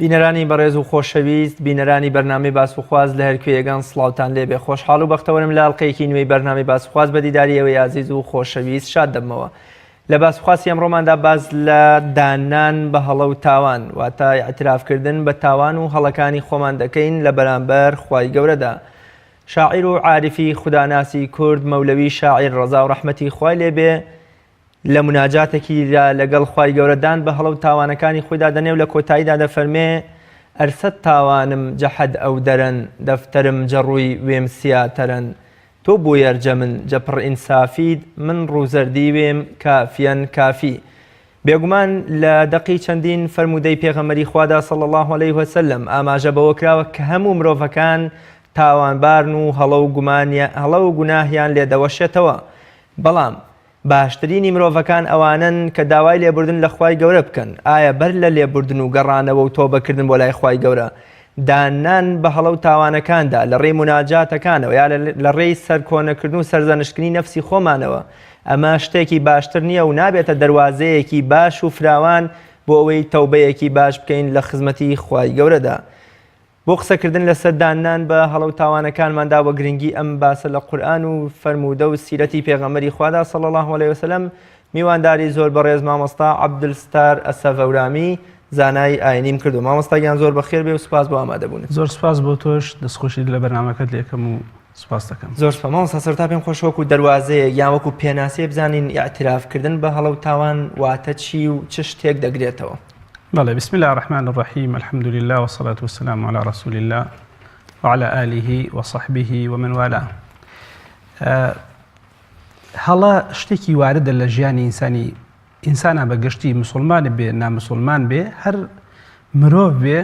بینەرانی بەڕێز و خۆشەویست بینەرانی بەرنامەی باسوخواز لە هەرکوێیەگان سڵاوتان لێبێ خۆشحاڵ و بەختەوەرم لە ئەڵقەیەکی نوێی بەرنامەی باسوخواز بە دیداریەوەی عزیز و خۆشەویست شاد دەبمەوە. لە باسوخواسی ئەمڕۆماندا باز لە دانان بە هەڵە و تاوان واتە ئاعترافکردن بە تاوان و هەڵەکانی خۆمان دەکەین لە بەرامبەر خوای گەورەدا. شاعیر و عارفی خوداناسی کورد مەولەوی شاعیر ڕەزا و ڕەحمەتی خوای لێبێ لە مناجاتێکی لەگەڵ خوای گەورەدان بە هەڵە و تاوانەکانی خۆیدا دەنێ و لە کۆتاییدا دەفەرمێ ئەرسەد تاوانم جەحەد ئەو دەرەن دەفتەرم جەڕووی وێم سیاتەرەن تۆ بۆ یەرجە من جەپڕ ئینسافید من ڕووزەردی وێم کافیەن کافی. بێگومان لە دەقی چەندین فەرمودەی پێغەمبەری خوادا صلی الله علیه وسلم ئاماژە بەوە کراوە کە هەموو مرۆڤەکان تاوانبارن و هەڵە و گوناهیان لێدەوەشێتەوە، بەڵام باشترینی مرۆڤەکان ئەوانن کە داوای لێبوردن لە خوای گەورە بکەن. ئایا بەر لە لێبوردن و گەڕانەوە و تۆبەکردن بۆ لای خوای گەورە دانان بە هەڵە و تاوانەکاندا لە ڕێی مناجاتەکانەوە یا لە ڕێی سەرکۆنەکردن و سەرزەنشتنی نەفسی خۆمانەوە ئەمە شتێکی باشتر نییە و نابێتە دەواازەیەکی باش و فراوان بۆ ئەوەی تەوبەیەکی باش بکەین لە خزمەتی خوای گەورەدا. بۆ قسەکردن لەسەر دانان بە هەڵە و تاوانەکانماندا وە گرنگی ئەم باسە لە قورئان و فەرموودە و سیرەتی پێغەمبەری خوادا صلی الله علیه وسلم میوانداری زۆر بەڕێز مامۆستا عەبدولستار ئەسەڤەورامی زانای ئاینیم کردو. مامۆستاگیان زۆر بەخێر بێ و سوپاس بۆ ئامادەبوونت. زۆر سوپاس بۆ تۆش دەستخۆشی لە بەرنامەکەت لێکەم و سوپاس دەکەم. زۆر سوپاس مامۆستا. سەرەتا پێم خۆش وەکو دەواازەیە یان وەکو پێناسێ بزانین ئیعترافکردن بە هەڵە و تاوان واتە چی و چ شتێک دەگرێتەوە؟ بله، بسم الله الرحمن الرحيم، الحمد لله والصلاة والسلام على رسول الله وعلى آله وصحبه ومن والاه. هەڵە شتێکی واردە لە ژیانی ئینسانە بەگشتی مسلمان بێ نامسلمان بێ هەر مرۆڤ بێ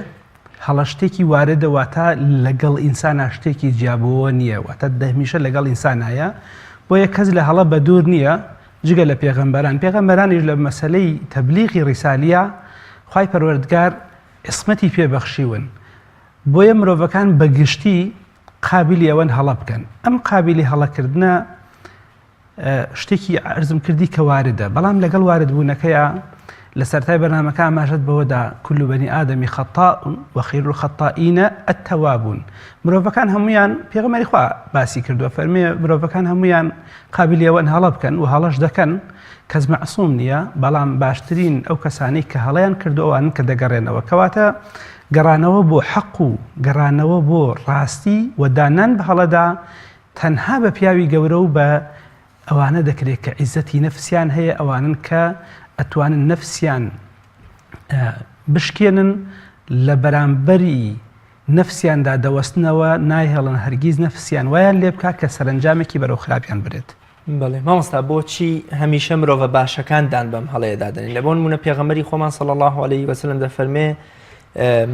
هەڵە شتێکی واردە واتە لەگەڵ ئینسانە شتێکی جیابەوە نییە واتە هەمیشە لەگەڵ ئینسانایە بۆیە کەس لە هەڵە بە دوور نییە جگە لە پێغەمبەرانیش لە مەسەلەی تەبلیغی ڕیسالیە خوای پەروەردگار ئیسمەتی پێبەخشیون بۆیە مرۆڤەکان بەگشتی قابلی ئەوەن هەڵە بکەن. ئەم قابلی هەڵەکردنە شتێکی عەرزم کردی کە واردە، بەڵام لەگەڵ واردبوونەکەیە لە سەرەتای بەرنامەکە ئاماژەت بەوەدا کول بەنی ئادەمی خەتاء وخەیر الخەتائین التەوابون. مرۆڤەکان هەمویان پێغەمبەری خوا باسی کردووە فەرمێ مرۆڤەکان هەمویان قابلی ئەوەن هەڵە بکەن و هەڵەش دەکەن، کەس مەعسووم نییە، بەڵام باشترین ئەو کەسانەی کە هەڵەیان کردو ئەوانن کە دەگەڕێنەوە کەواتە گەڕانەوە بۆ حەق و گەڕانەوە بۆ ڕاستی و دانان بە هەڵەدا تەنها بە پیاوی گەورە و بە ئەوانە دەکرێت کە عیزەتی نەفسیان هەیە، ئەوانن کە ئەتوانن نەفسیان بشکێنن لە بەرامبەری نەفسیاندا دەوەستنەوە نایهێڵن هەرگیز نەفسیان وایان لێ بکات کە سەرنجامێکی بەرەو خراپیان برێت. بەڵێ مامۆستا بۆچی هەمیشە مرۆڤە باشەکان دان بەم هەڵەیەدا دەنێن؟ لە بۆ نمونە پێغەمبەری خۆمان صلی الله علیه وسلم دەفەرمێ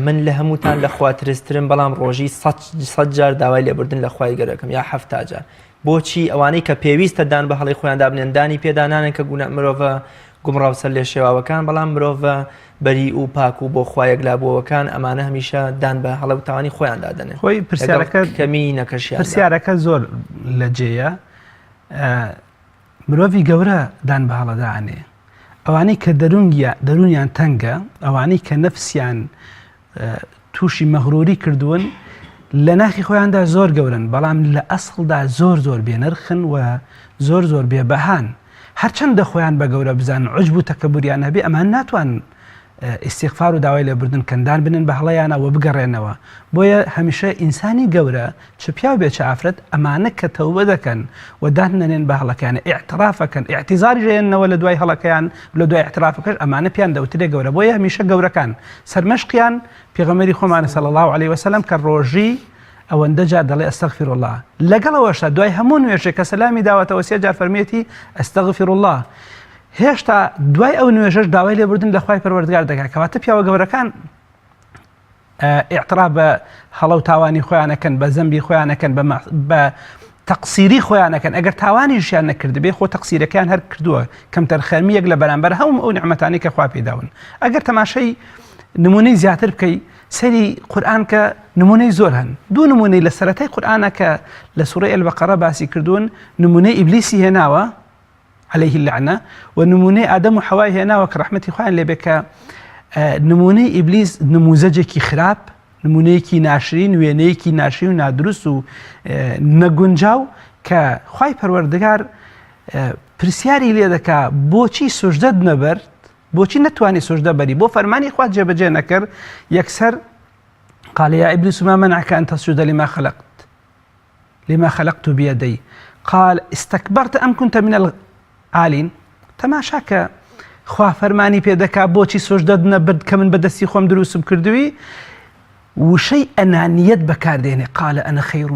من لە هەمووتان لە خوا ترسترم بەڵام ڕۆژی 100 جار داوای لێبوردن لە خوای گەورەکەم یا 70 جار. بۆچی ئەوانەی کە پێویستە دان بە هەڵی خۆیاندا بنێن دانی پێدانانن کە مرۆڤە گومڕاو سەر لێ شێواوەکان، بەڵام مرۆڤە بەری و پاک و بۆ خوایەک لابووەکان ئەمانە هەمیشە دان بە هەڵە و تاوانی خۆیاندا دەنێن. خۆی پرسیارەکە زۆر لە جێیە. مرۆڤی گەورە دان بە هەڵەدانێ ئەوانەی کە دەرونیان تەنگە، ئەوانەی کە نەفسیان تووشی مەغروری کردوون لە ناخی خۆیاندا زۆر گەورن، بەڵام لە ئەسڵدا زۆر بێنرخن و زۆر بێبەهان. هەرچەندە خۆیان بە گەورە بزانن عوجب و تەکەبوریان هەبێ ئەمان ناتوان ئیستیغفار و داوای لێبوردن کەندان بنن بە هەڵەیانەوە بگەڕێنەوە. بۆیە هەمیشە ئینسانی گەورە چ پیاو بێ چ ئافرەت ئەمانە کە تەوبە دەکەن و دان نەنێن بە هەڵەکەیان ئیعترافەکەن ئیعتیزاری ژێننەوە لە دوای هەڵەکەیان لە دوای ئیعترافەکەش ئەمانە پیان دەوترێ گەورە. بۆیە هەمیشە گەورەکان سەرمەشقیان پێغەمبەری خۆمان صلی الله علیه وسلم کە ڕۆژی ئەوەندە جار دەڵێ ئەستەغفر الله، لەگەڵەوەشە دوای هەموو نوێژێ کە سەلامی داوەتەوە 3 جار فەرمێتی ئەستەغفر الله، هێشتا دوای ئەو نوێژەش داوای لێبوردن لە خوای پەروەردگار دەکات. کەواتە پیاوە گەورەکان ئیعتراف بە هەڵە و تاوانی خۆیانەکەن، بە زەمبی خۆیانەکەن، بە تەقسیری خۆیانەکەن. ئەگەر تاوانی ژیان نەکردبێ خۆ تەقسیرەکەیان هەر کردووە کەمتەر خەرمیەک لە بەرامبەر هەموو ئەو نعمەتانی کە خوا پێداون. ئەگەر تەماشای نمونەی زیاتر بکەی سەری قورئان کە نمونەی زۆر هەن. دوو نمونەی لە سەرەتای قورئانە کە لە سوورەی ئەلبەقەرە باسی کردوون، نمونەی ئیبلیسی هێناوە عليه اللعنة ونمونەی ئادەم و حەوای هێناوە کە ڕەحمەتی خوایان لێبێ کە نمونەی ئیبلیس نموزەجێکی خراپ، نمونەیەکی ناشرین، وێنەیەکی ناشرین و نادروست و نەگونجاو کە خوای پەروەردگار پرسیاری لێ دەکا بۆچی سوژدەت نەبەرد، بۆچی نەتوانی سوژدە بەری، بۆ فەرمانی خوا جێبەجێ نەکرد. یەکسەر قال يا إبليس ما منعك أن تسجد لما خلقت بيدي قال استكبرت أم كنت من العالين. تەماشا کە خوا فەرمانی پێدەکا بۆچی سوژدەت نەبرد کە من بەدەستی خۆم دروستم کردووی، وشەی ئەنانیەت بەکاردێنێ. قال أنا خير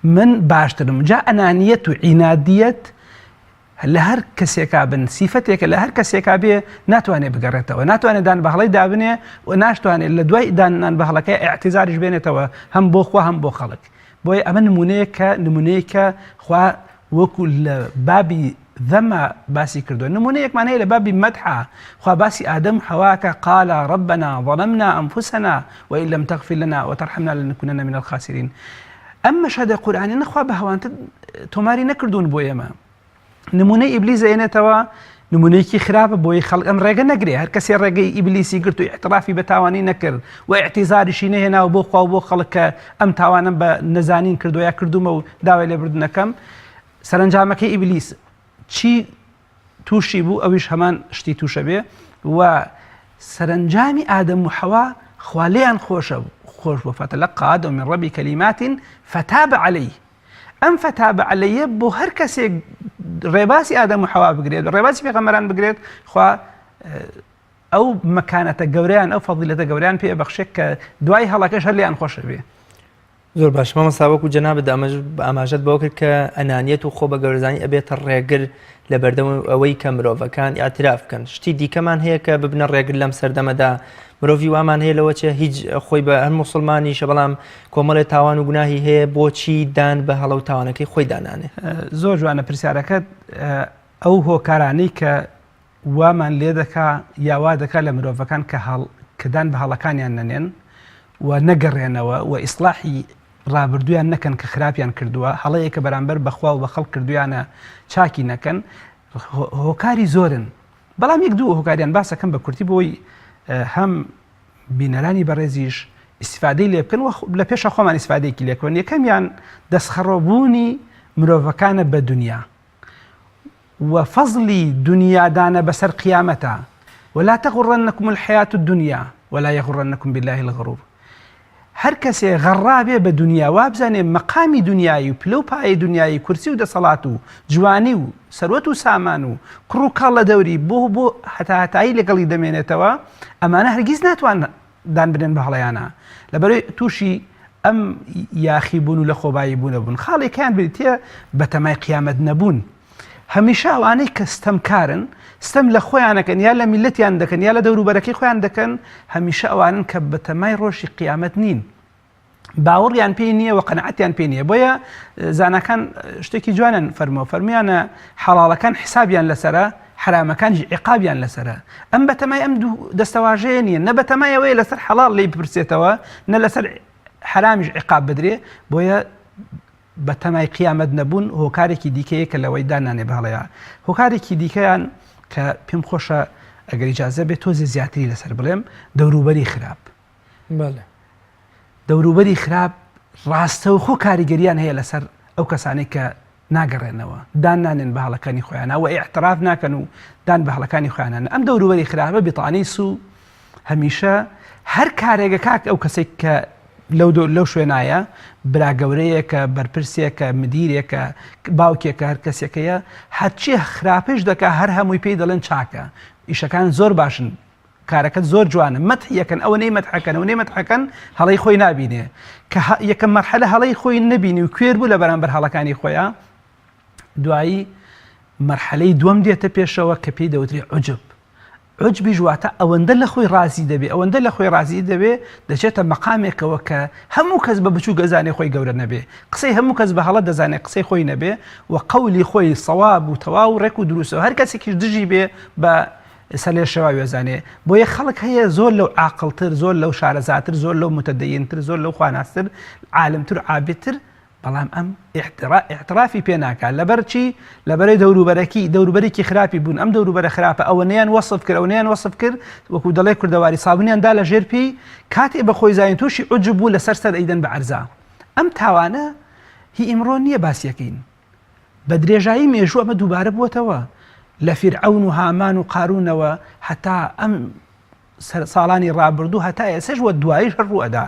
من باشترم. جا ئەنانیەت و عینادیەت لە هەر کەسێکا بن سیفەتێکە لە هەر کەسێکا بێ ناتوانێت بگەڕێتەوە، ناتوانێت دان بەهەڵی دابنێ و ناشتوانێت لە دوای دانان بەهەڵەکەی ئاعتیزاریش بێنێتەوە هەم بۆ خوا هەم بۆ خەڵک. بۆیە ئەمە نمونەیەکە خوا وەکو لە بابی ذەمە باسی کردو. نمونەیەکمان هەیە لە بابی مەدحە، خوا باسی ئادەم حەواکە قال ربنا ظلمنا أنفسنا وإن لم تغفر لنا وترحمنا لنكونن من الخاسرين. ئەم مەشهەدە قورئانی نەخوا بە هەوانتر تۆماری نەکردوون بۆ ئێمە. نمونەی ئیبلیس دەێنێتەوە نمونەیەکی خراپە بۆی خەڵک ئەم ڕێگە نەگرێ. هەر کەسێ ڕێگەی ئیبلیسی گرت و اعترافی بە تاوانی نەکرد و اعتیزاریشی نەهێنا و بۆ خوا و بۆ خەڵک کە ئەم تاوانم بە نەزانین کردو یا کردومە و داوای لێبردنەکەم. سەرنجامەکەی ئیبلیس چی تووشی بوو؟ ئەویش هەمان شتی تووشە بێ و سەرنجامی ئادەم و حەوا خوا لێیان خۆش بوو. فتلقى آدم من ربه كلمات فتاب عليه. ئەم فتاب عليه بۆ هەر کەسێک ڕێباسی ئادەم و حەوا بگرێت، ڕێباسی پێغەمبەران بگرێت، خوا ئەو مەکانەتە گەورەیان ئەو فەضیلەتە گەورەیان پێ بەخشێت کە دوای هەڵەکەش هەر لێیان خۆشە بێ. زۆر باش مامۆستا وەکو جەنابەت ئاماژەت بەوە کرد کە ئەنانیەت و خۆ بە گەورەزانی ئەبێتە ڕێگر لە بەردەم ئەوەی کە مرۆڤەکان ئاعتراف بکەن. شتی دیکەمان هەیە کە ببنە ڕێگر لەم سەردەمەدا. مرۆڤی وامان هەیە لەوە چێ هیچ خۆی بە هەر موسڵمانیشە بەڵام کۆمەڵێ تاوان و گوناهی هەیە، بۆچی دان بە هەڵە و تاوانەکەی خۆی دانانێ؟ زۆر جوانە پرسیارەکەت. ئەو هۆکارانەی کە وامان لێ دەکا یاوا دەکا لە مرۆڤەکان کە دان بە هەڵەکانیان نەنێن و نەگەڕێنەوە و ئیسلاحی ڕابردویان نەکەن کە خراپیان کردووە، هەڵەیەکە بەرامبەر بەخوا و بە خەڵک کردویانە چاکی نەکەن، هۆکاری زۆرن. بەڵام یەک دوو هۆکاریان باسەکەم بە کورتی بۆی هەم بینەرانی بەڕێزیش ئیسیفادەی لێ بکەن و لە پێشە خۆمان ئیسیفادەیەکی لێکەوە. یەکەمیان دەستخەڕۆبوونی مرۆڤەکانە بە دنیا و فەزلی دنیادانە بەسەر قیامەتە. ولا تغرنكم الحياة الدنيا ولا يغرنكم بالله الغرور. هەر کەسێ غەڕابێ بە دنیا وابزانێ مەقامی دنیایی و پلەپایی دنیایی کورسی و دەسەڵات و جوانی و سەروەت و سامان و کوڕ و کاڵ لە دەوری بۆ هەتایی لەگەڵی دەمێنێتەوە، ئەمانە هەرگیز ناتوان دان بنێن بە هەڵەیانە لەبەرەوەی تووشی ئەم یاخی بوون و لە خۆبایی بوونە بوون. خاڵێکیان بریتە بە تەمای قیامەت نەبوون. هەمیشە ئەوانەی کە ستەمکارن، ستەم لە خۆیانەکەن یا لە میلەتیان دەکەن یا لە دەوروبەرەکەی خۆیان دەکەن، هەمیشە ئەوانن کە بە تەمای ڕۆژی قیامەت نین، باوەڕیان پێی نییە و قەنەعەتیان پێ نییە. بۆیە زانەکان شتێکی جوانن فەرمویانە حەڵاڵەکان حسابیان لەسرە، حرامەکانیش عیقابیان لەسرە. ئەم بە تەمای ئەم دوو دەستەواژەیە نییە، نە بە تەمای ئەوەیە لەسەر حەڵاڵ لی بپرسێتەوە، نە لەسەر حرامیش عیقاب بدرێ. بۆیە بە تەمای قیامەت نەبوون هۆکارێکی دیکەیە کە لەوەی دانانێ بەهەڵەیە. هۆکارێکی دیکەیان کە پێم خۆشە ئەگەر ئیجازە بێت تۆزێ زیاتری لەسەر بڵێم، دەوروبەری خراپ. دەوروبەری خراپ ڕاستەوخۆ کاریگەریان هەیە لەسەر ئەو کەسانەی کە ناگەڕێنەوە، دان نانێن بە هەڵەکانی خۆیانە و ئیعتراف ناکەن و دان بە هەڵەکانی خۆیانە. ئەم دەوروبەری خراپە بیتانی سو هەمیشە هەر کارێگە کاک ئەو کەسێک کە لەو شوێنایە برا گەورەیەکە، بەرپرسێکە، مدیرێکە، باوکێکە، هەر کەسێکەیە هەرچی خراپش دەکا هەر هەمووی پێی دەڵێن چاکە. ئیشەکان زۆر باشن، کارەکەت زۆر جوانە، مەدحیەکەن، ئەوە نەی مەدحەکەن، ئەو نەی مەدحەکەن، هەڵەی خۆی نابینێ کە یەکەم مەرحەلە هەڵەی خۆی نەبینی و کوێر بوو لە بەرامبەر هەڵەکانی خۆیان. دوایی مەرحەلەی دووەم دێتە پێشەوە کە پێی دەوتری عوجب. عوجبی جواتە ئەوەندە لە خۆی رازی دەبێ، ئەوەندە لە خۆی رازی دەبێ، دەچێتە مەقامێکەوە کە هەموو کەس بە بچوو گەزانێ خۆی گەورە نەبێ، قسەی هەموو کەس بە هەڵە دەزانێت قسەی خۆی نەبێ و قەولی خۆی سەواب و تەواو و ڕێک و دروستەوە هەر کەسێکیش دژی بێ بە سەلێر شەوا وێزانێ. بۆیە خەڵک هەیە زۆر لەو عاقڵتر، زۆر لەو شارەزاتر، زۆر لەو متەدەینتر، زۆر لەو خواناستر، عالمتر، عابدتر، بەڵام ئەم احترافی پێ ناکات لەبەر چی لەبەرەی دەوروبەرێکی خراپی بوون ئەم دەوروبەرە خراپە ئەوەنیان وەسف کرد ئەوەنیان وەسف کرد وەکو دەڵێ کوردەواری سابونیاندا لە ژێر پێی کاتێ بە خۆی زاین تووشی عجب بوو لەسەر سەر ئەیدەن بە عەرزا ئەم تاوانە هی ئیمڕۆ نییە باسیەکەین بە درێژایی مێژوو ئەمە دووبارە بووەتەوە لە فیرعەون و هامان و قارونەوە هەتا ئەم ساڵانی ڕابردوو هەتا ئێسەش وە دواییش هەر ڕوئەدا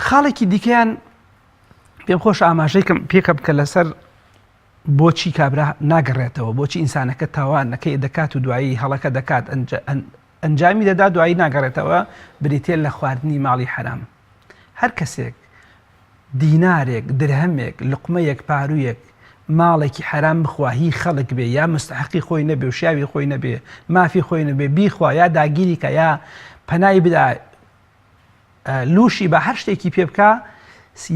خاڵێکی دیکەیان پێم خۆش ئاماژەیەکم پێکە بکە لەسەر بۆچی کابرا ناگەڕێتەوە بۆچی ئینسانەکە تاوانەکەی دەکات و دوایی هەڵەکە دەکات ئەنجامی دەدا دوایی ناگەڕێتەوە بریتێن لە خواردنی ماڵی حرام هەر کەسێک دینارێک درهەمێک لقمەیەک پارویەک ماڵێکی حرام بخوا هی خەڵک بێ یا مستحقی خۆی نەبێ و شاوی خۆی نەبێ مافی خۆی نەبێ بیخوا یا داگیری کە یا پەنای بدا لوشی بە هەر شتێکی پێ بکە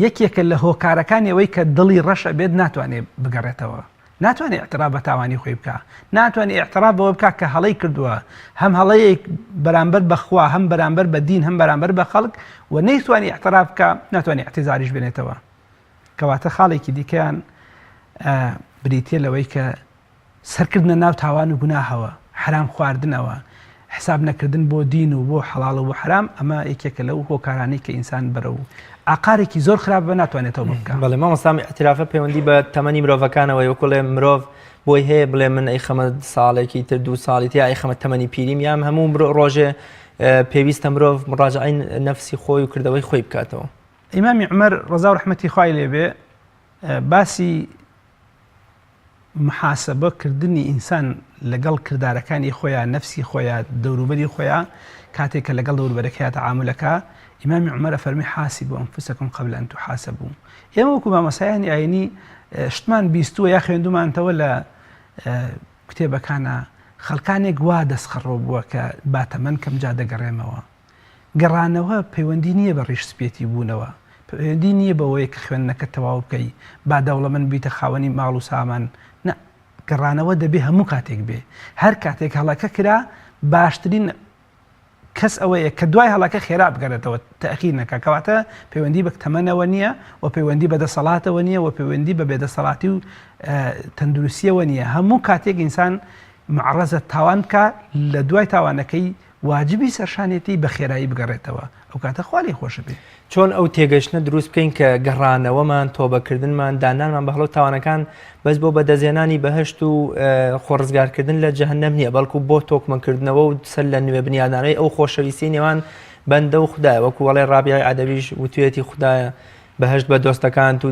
یەکێکە لە هۆکارەکانی ئەوەی کە دڵی ڕەشە بێت ناتوانێت بگەڕێتەوە ناتوانێت اعتراف بە تاوانی خۆی بکە ناتوانێت اعتراف بەوە بکە کە هەڵەی کردووە هەم هەڵەیەک بەرامبەر بەخوا هەم بەرامبەر بە دین هەم بەرامبەر بە خەڵک و نەیتوانی اعتراف بکە ناتوانێت اعتیزاریش بێنێتەوە کەواتە خاڵێکی دیکەیان بریتێ لەوەی کە سەرکردنە ناو تاوان و گوناهەوە حرام خواردنەوە حساب نەکردن بۆ دین و بۆ حەڵاڵ و بۆ حرام ئەمە یەکێکە لەو هۆکارانەی کە ئینسان بەرە و ئاقارێکی زۆر خراپ بە ناتوانێتەوە بکە بەڵێ مامۆستا اعترافە پەیوەندی بە تەمەنی مرۆڤەکانەوە وەکوڵێ مرۆڤ بۆی هەیە بڵێ من ئەی خەمە ساڵێکی تر 2 ساڵی تیا ئەی خەمە تەمەنی پیریم یام هەموو ڕۆژێ پێویستە مرۆڤ مڕاجعەی نەفسی خۆی و کردەوەی خۆی بکاتەوە ئیمامی عومەر ڕەزا و ڕەحمەتی خوای لێبێ باسی محاسبەکردنی ئینسان لەگەڵ کردارەکانی خۆیان نەفسی خۆیان دەوروبەری خۆیان کاتێک کە لەگەڵ دەوروبەرەکەی تەعاملەکە ئیمامی عومەر فەرمی حاسبوا أنفسكم قبل أن تحاسبوا ئێمە وەکو مامۆستایانی ئاینی شتمان بیستووە یا خوێندومانتەوە لە کتێبەکانە خەڵکانێک وا دەستخەڕۆ بووە کە باتەمەن کەم جا دەگەڕێمەوە گەڕانەوە پەیوەندی نییە بە ڕیش سپێتی بوونەوە پەیوەندی نییە بەوەیە کە خوێندنەکە تەواو بکەی با دەوڵەمەند بیتە خاوەنی ماڵ و سامان گەڕانەوە دەبێ هەموو کاتێک بێ هەر کاتێک هەڵەکە کرا باشترین کەس ئەوەیە کە دوای هەڵەکە خێرا بگەرێتەوە تەخیر نەکە کەواتە پەیوەندی بە تەمەنەوە نییە و پەیوەندی بەدەسەڵاتەوە نییە و پەیوەندی بە بێدەسەڵاتی و تەندروستیەوە نییە هەموو کاتێک ئینسان معڕەزە تاوان بکە لە دوای تاوانەکەی واجبی سەرشانێتی بە خێرایی بگەڕێتەوە ئەو کاتە خوالی خۆشە بێ چۆن ئەو تێگەشتنە دروست بکەین کە گەڕانەوەمان تۆبەکردنمان دانانمان بە هەڵەو تاوانەکان بەس بۆ بەدەزێنانی بەهشت و خۆڕزگارکردن لە جەهەنەم نییە بەڵکو بۆ تۆکمەکردنەوە و سەر لە نوێ بنیادانەی ئەو خۆشەویستی نێوان بەندە و خوددایە وەکو وەڵێ ڕابیای عەدەویش وتوێتی خوددایە بەهشت بە دۆستەکان و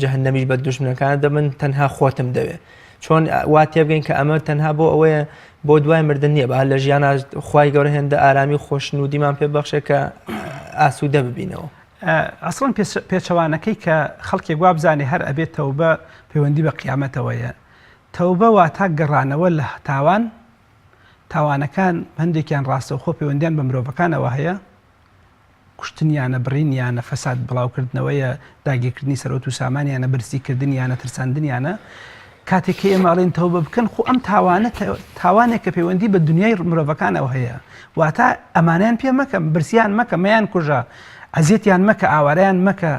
جەهەنەمیش بە دوژمنەکان دەبن تەنها خۆتم دەوێت چۆن وا تێبگەین کە ئەمە تەنها بۆ ئەوەیە بۆ دوای مردن نییە بە لە ژیانە خوای گەورە هێندە ئارامی و خۆشنودیمان پێ بەخشێ کە ئاسوودە ببینەوە ئەسڵەن پێچەوانەکەی کە خەڵکێک وا بزانێ هەر ئەبێت تەوبە پەیوەندی بە قیامەتەوەیە تەوبە واتە گەڕانەوە لە تاوانەکان هەندێکیان ڕاستەوخۆ پەیوەندیان بە مرۆڤەکانەوە هەیە کوشتنیانە بڕینیانە فەساد بڵاوکردنەوەیە داگیرکردنی سەرۆت و سامانیانە برسیکردنیانە ترساندنیانە کاتێک ئێماڵێن تەوبە بکەن خو ئەم تاوانێک کە پەیوەندی بە دنیای مرۆڤەکانەوە هەیە واتە ئەمانیان پێ مەکە برسیان مەکە مەیان کوژە ئەزیێتیان مەکە ئاوارەیان مەکە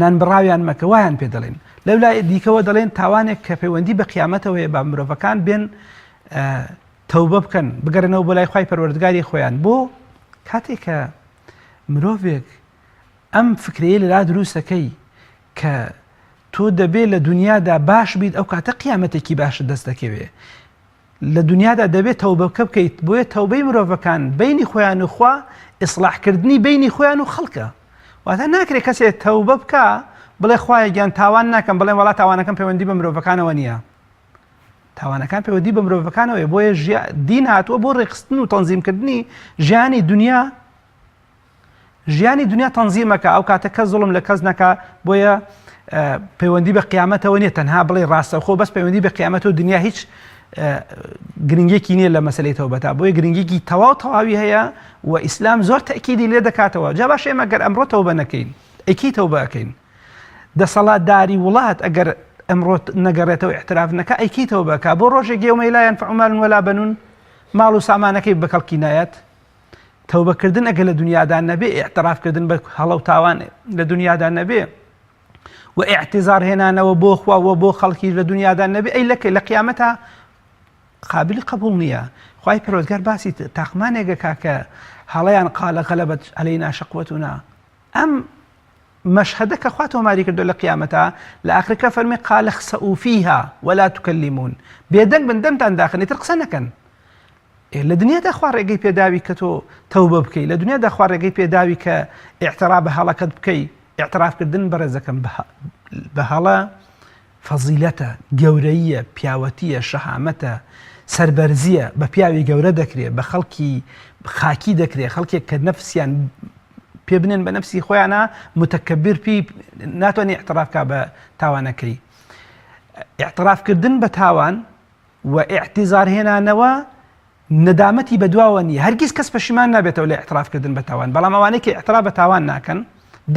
نانبڕاویان مەکە وایان پێ دەڵێن لەو لای دیکەوە دەڵێن تاوانێک کە پەیوەندی بە قیامەتەوەیە با مرۆڤەکان بێن تەوبە بکەن بگەڕنەوە بۆ لای خوای پەروەردگاری خۆیان بۆ کاتێک کە مرۆڤێک ئەم فکرەیە لەلا دروستەکەی کە تۆ دەبێت لە دنیادا باش بیت ئەو کاتە قیامەتێکی باش دەست دەکەوێ لە دنیادا دەبێت تەوبەکە بکەیت بۆیە تەوبەی مرۆڤەکان بینی خۆیان و خوا ئیسلاحکردنی بینی خۆیان و خەڵکە واتە ناکرێت کەسێک تەوبە بکە بڵێ خوایە گیان تاوان ناکەم بڵێ وڵات تاوانەکەم پەیوەندی بە مرۆڤەکانەوە نییە تاوانەکان پەیوەندی بە مرۆڤەکانەوەی بۆیە دین هاتووە بۆ ڕێخستن و تەنزیمکردنی ژیانی دنیا تەنزیمەکە ئەو کاتە کەس زوڵم لە کەس نەکە بۆیە پەیوەندی بە قیامەتەوە نییە تەنها بڵێ ڕاستەوخۆ بەس پەیوەندی بە قیامەتەوە دنیا هیچ گرنگێکی نییە لە مەسەلەی تەوبەتە بۆیە گرنگێکی تەواوی هەیە و ئیسلام زۆر تەکیدی لێ دەکاتەوە جا باش ئێمە ئەگەر ئەمڕۆ تەوبە نەکەین ئەیکی تەوبە ئەکەین دەسەڵاتداری وڵات ئەگەر ئەمڕۆ نەگەڕێتەوە احتراف نەکە ئەیکی تەوبە بکە بۆ ڕۆژێک یەومە لا ينفع مال ولا بنون ماڵ و سامانەکەی بە کەڵکی نایەت تەوبەکردن ئەگە لە دنیادا نەبێ ئیعترافکردن بە هەڵە و تاوان لە دنیادا نەبێ و ئیعتیزار هێنانەوە بۆ خوا و بۆ خەڵکی لە دنیادا نەبێ ئەی لە قیامەتە قابلی قبول نییە. خوای پەروەردگار باسی تاقمانێکە کاکە هەڵەیان قالە غەلەبەت عەلەینaa شەقوەتونaa ئەم مەشهەدە کە خوا تۆماری کردو لە قیامەتە لە ئاخرەکە فەرمێ قال اخسئوا فيها ولا تكلمون بێدەنگ بن دەمتان داخن تر قسە نەکەن. لە دنیادا خوا ڕێگەی پێداوی کە تۆ تەوبە بکەی، لە دنیادا خوا ڕێگەی پێداوی کە ئیعتراف بە هەڵەکەت بکەی. ئیعترافکردن بەڕێزەکەم بە هەڵە فەزیلەتە، گەورەیە، پیاوەتیە، شەهامەتە، سەربەرزیە، بە پیاوی گەورە دەکرێت، بە خەڵکی خاکی دەکرێت، خەڵکێک کە نەفسیان پێ بنێن بە نەفسی خۆیانە متەکەبیر پێی ناتوانێت ئیعترافکا بە تاوانەکەی. ئیعترافکردن بە تاوان و ئیعتیزار هێنانەوە ندامەتی بەدواوە نیە. هەرگیز کەس پەشیمان نابێتەوە لە ئیعترافکردن بە تاوان، بەڵام ئەوانەی کە ئیعتراف بە تاوان ناکەن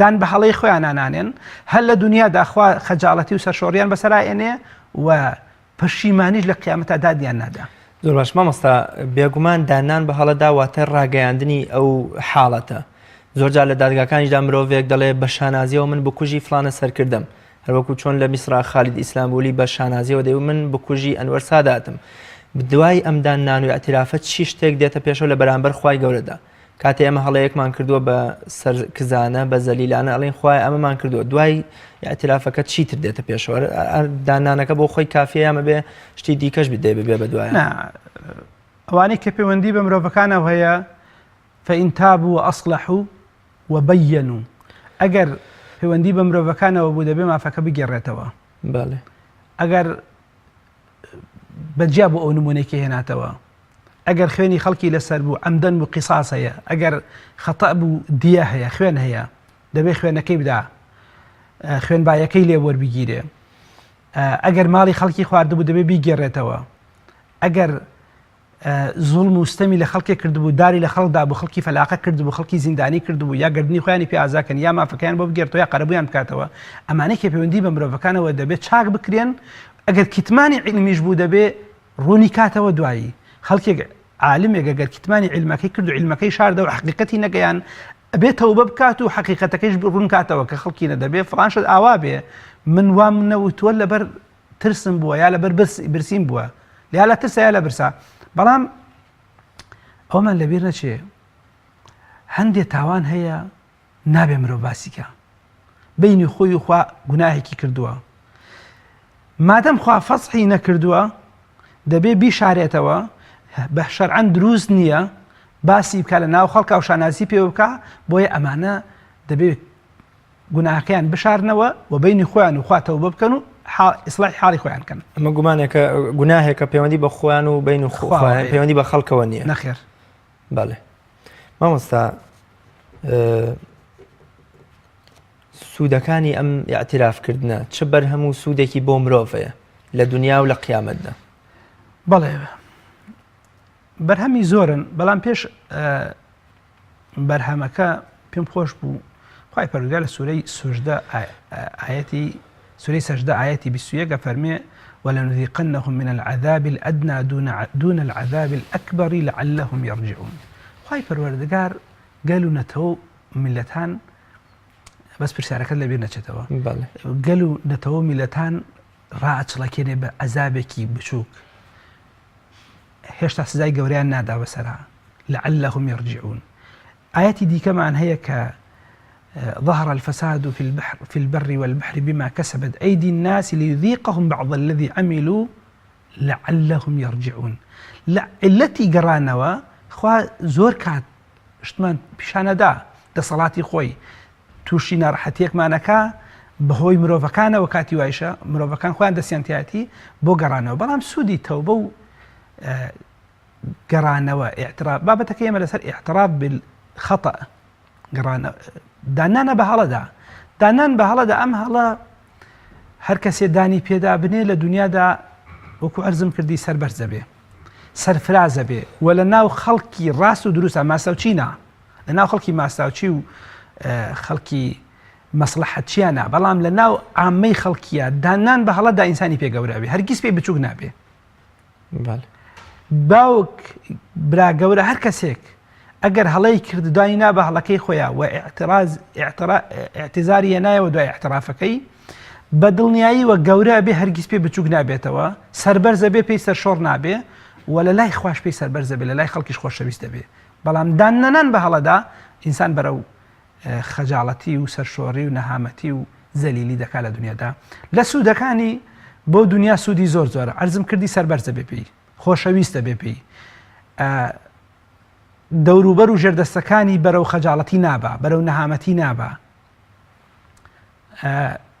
دان بە هەڵەی خۆیان نانێن هەر لە دنیادا خوا خەجاڵەتی و سەرشۆڕیان بەسەرائێنێ و پەشیمانیش لە قیامەتە دادیان نادا. زۆر باش مامۆستا، بێگومان دانان بە هەڵەدا واتە ڕاگەیاندنی ئەو حاڵەتە. زۆرجار لە دادگاکانیشدا مرۆڤێک دەڵێ بە شانازیەوە من بکوژی فلانە سەرکردم، هەروەکو چۆن لە میسرا خالید ئیسلامبولی بە شانازیەوە دەی من بکوژی ئەنوەر ساداتم. دوای ئەم دانان و ئەتیرافەت چی شتێک دێتە پێشەوە لە بەرامبەر خوای گەورەدا. کاتێ ئەمە هەڵەیەکمان کردووە بە سەرکزانە بە زەلیلانە ئەڵێن خوای ئەمەمان کردووە، دوای ئەتیرافەکە چیتر دێتە پێشەوە؟ دانانەکە بۆ خۆی کافیە ئەمە بێ شتی دیکەش بدێ بێ بە دوایە؟ ئەوانەی کە پەیوەندی بە مرۆڤەکانەوە هەیە فەئین تابوا وأصلحوا وبينوا، ئەگەر پەیوەندی بە مرۆڤەکانەوە بوو دەبێ مافەکە بگێڕێتەوە. بەڵێ ئەگەر بەجیا بۆ ئەو نمونەیەکی هێناتەوە، ئەگەر خوێنی خەڵکی لەسەر بوو ئەمدەن و قیساس هەیە، ئەگەر خەتە بوو دیە هەیە، خوێن هەیە، دەبێت خوێنەکەی بدا، خوێن بایەکەی لێ وەربگیرێ. ئەگەر ماڵی خەڵکی خواردبوو دەبێت بیگێڕێتەوە. ئەگەر زوڵم و ستەمی لە خەڵکی کردبوو، داری لە خەڵکدا بوو، خەڵکی فەلاقە کردبوو، خەڵکی زیندانی کردبوو، یا گردنی خۆیانی پێ ئازاکەن، یا مافەکەیان بۆ بگێرتەوە یا قەرەبوویان بکاتەوە. ئەمانەی کە پەیوەندی بە مرۆڤەکانەوە دەبێت چاک بکرێن. ئەگەر کیتمانی عیلمیش بوو دەبێت ڕوونی کاتەوە دوایی. خەڵکێک عالمێک ئەگەر کیتمانی عیلمەکەی کرد و عیلمەکەی شاردە و حقیقەتی نەگەیان ئەبێت تەوبە بکات و حقیقەتەکەیش ڕوون کاتەوە کە خەڵکی نەدەبێت فڵان شت ئاوا بێ من وام نەوتووە لەبەر ترسم بووە یا لەبەر برسیم بووە، یا لە ترسە یا لە برسا. بەڵام ئەومان لەبیر نەچێ هەندێک تاوان هەیە نابێ مرۆڤ باسیکە، بینی خۆی و خوا گوناهێکی کردووە، مادەم خوا فەسحی نەکردووە دەبێ بیشارێتەوە، بە شەرعەن دروست نییە باسی بکە لە ناو خەڵکا و شانازی پێ بکە، بۆیە ئەمانە دەبێت گوناهەکەیان بشارنەوە و بینی خۆیان و خوا تەوبە بکەن و ئیسلاحی حاڵی خۆیان کەن. ئەمە گومانێکە گوناهێکە پەیوەندی بە خۆیان و بین و پەیوەندی بە خەڵکەوە نییە. نەخێر. بەڵێ مامۆستا، سوودەکانی ئەم ئیعترافکردنە چ بەرهەم و سوودێکی بۆ مرۆڤەیە لە دنیا و لە قیامەتدا؟ بەڵێ بەرهەمی زۆرن، بەڵام پێش بەرهەمەکە پێم خۆش بوو خوای پەروەردگار لە سوورەی سوژدە ئاەتی سوورەی سەجدە ئاەتی 21 فەرمێ وَلَنُذِيقَنَّهُم مِّنَ الْعَذَابِ الْأَدْنَىٰ دُونَ الْعَذَابِ الْأَكْبَرِ لَعَلَّهُمْ يَرْجِعُونَ. خوای پەروەردگار گەل و نەتەوە میلەتان بەس پرسیارەکەت لەبیر نەچێتەوە، گەل و نەتەوە میلەتان ڕائەچڵەکێنێ بە عەزابێکی بچووک، هێشتا سزای گەوریان نادا بەسەرا لعلهم يرجعون. ئاەتی دیکەمان هەیە کە ظهر الفساد في البر والبحر بما كسبت أيدي الناس ليذيقهم بعض الذي عملوا لعلهم يرجعون. علەتی گەڕانەوە خوا زۆر کات شتمان پیشانەدا دەسەڵاتی خۆی تووشی ناڕەحەتیەکمانەکە بەهۆی مرۆڤەکانەوە کاتی وایشە مرۆڤەکان خۆیان دەستیانتیاتی بۆ گەڕانەوە، بەڵام سوودی تەوبە و گەڕانەوە ئیعتراف بابەتەکە ئێمە لەسەر ئیعتراف بالخەتە گەڕانە دانانە بە هەڵەدا، دانان بە هەڵەدا ئەم هەڵە هەر کەسێ دانی پێدا بنێ لە دنیادا وەکو ئەرزم کردی سەربەرزە بێ، سەرفرازە بێ و لە ناو خەڵکی ڕاست و دروستە ماساوچینە، لە ناو خەڵکی ماساوچی و خەڵکی مەسلحەتچیانە، بەڵام لە ناو عامەی خەڵکیە دانان بە هەڵەدا ئینسانی پێگەورە بێ، هەرگیز پێی بچووک نابێ. باوک برا گەورە هەر کەسێک ئەگەر هەڵەی کرد دوای نابە هەڵەکەی خۆیان و اعتیزاری هێنایەوە دوای احترافەکەی بە دڵنیایی وە گەورە بێ هەرگیز پێ بچووک نابێتەوە سەربەرزە بێ پێی سەرشۆڕ نابێ و لە لای خوش پێی سەربەرزە بێ لە لای خەڵکیش خۆشەویست دەبێ بەڵام داننەنان بە هەڵەدا ئینسان بەرەو خەجاڵەتی و سەرشۆڕی و نەهامەتی و زەلیلی دەکات لە دنیادا لە سوودەکانی بۆ دنیا سوودی زۆر زۆرە عەرزم کردی سەربەرزە بێ پێی خۆشەویستە بێ پێی دەوروبەر و ژێردەستەکانی بەرەو خەجاڵەتی نابە بەرەو نەهامەتی نابە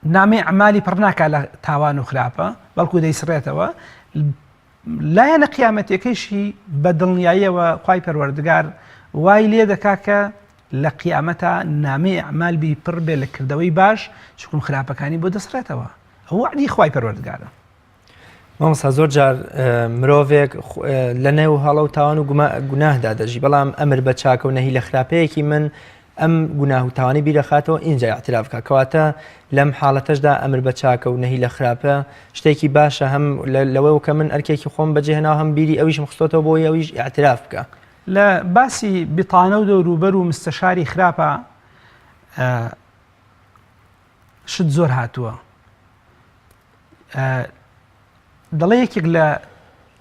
نامەی ئەعمالی پڕ ناکات لە تاوان و خراپە بەڵکو دەیسڕێتەوە لایەنە قیامەتەکەیشی بە دڵنیاییەوە خوای پەروەردگار وای لێ دەکا کە لە قیامەتە نامەی ئەعمال بی پڕ بێ لە کردەوەی باش چکم خراپەکانی بۆ دەسڕێتەوە ئەو وعدی خوای پەروەردگارە. مامۆستا زۆر جار مرۆڤێک لە نێو هەڵە و تاوان و گوناهدا دەژی بەڵام ئەمر بە چاکە و نەهی لە خراپەیەکی من ئەم گوناه و تاوانی بیرەخاتەوە اینجا اعتراف بکات کەواتە لەم حاڵەتەشدا ئەمر بە چاکە و نەهی لە خراپە شتێکی باشە هەم لەوەی کە من ئەرکێکی خۆم بەجێهێناوە هەم بیری ئەویشم خستۆتەوە بۆی ئەویش اعتراف بکە. لە باسی بیتانە و دەوروبەر و مستەشاری خراپە شت زۆر هاتووە دەڵێ یەکێک لە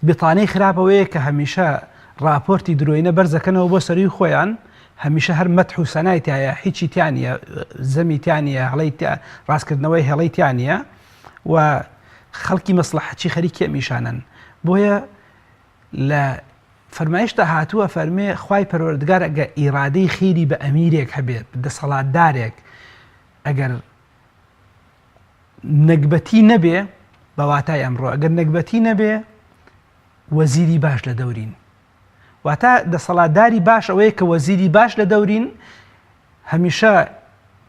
بیتانەی خراپەوەیە کە هەمیشە راپۆرتی درۆینە بەرزەکەنەوە بۆ سەری خۆیان هەمیشە هەر مەدح و سەنای تایە هیچی تیانە زەمی تیانە هەڵەی ڕاستکردنەوەی هەڵەی تیانە و خەڵکی مەسلحەتی خەریکی ئەمیشانن بۆیە لە فەرمایشتە هاتووە فەرمێ خوای پەروەردگار ئەگە ئیرادەی خێری بە ئەمیرێک هەبێت دەسەڵاتدارێک ئەگەر نەکبەتی نەبێ بەواتای ئەمڕۆ ئەگەر نەکبەتی نەبێ وەزیری باش لە دەورین واتە دەسەڵاتداری باش ئەوەیە کە وەزیری باش لە دەورین هەمیشە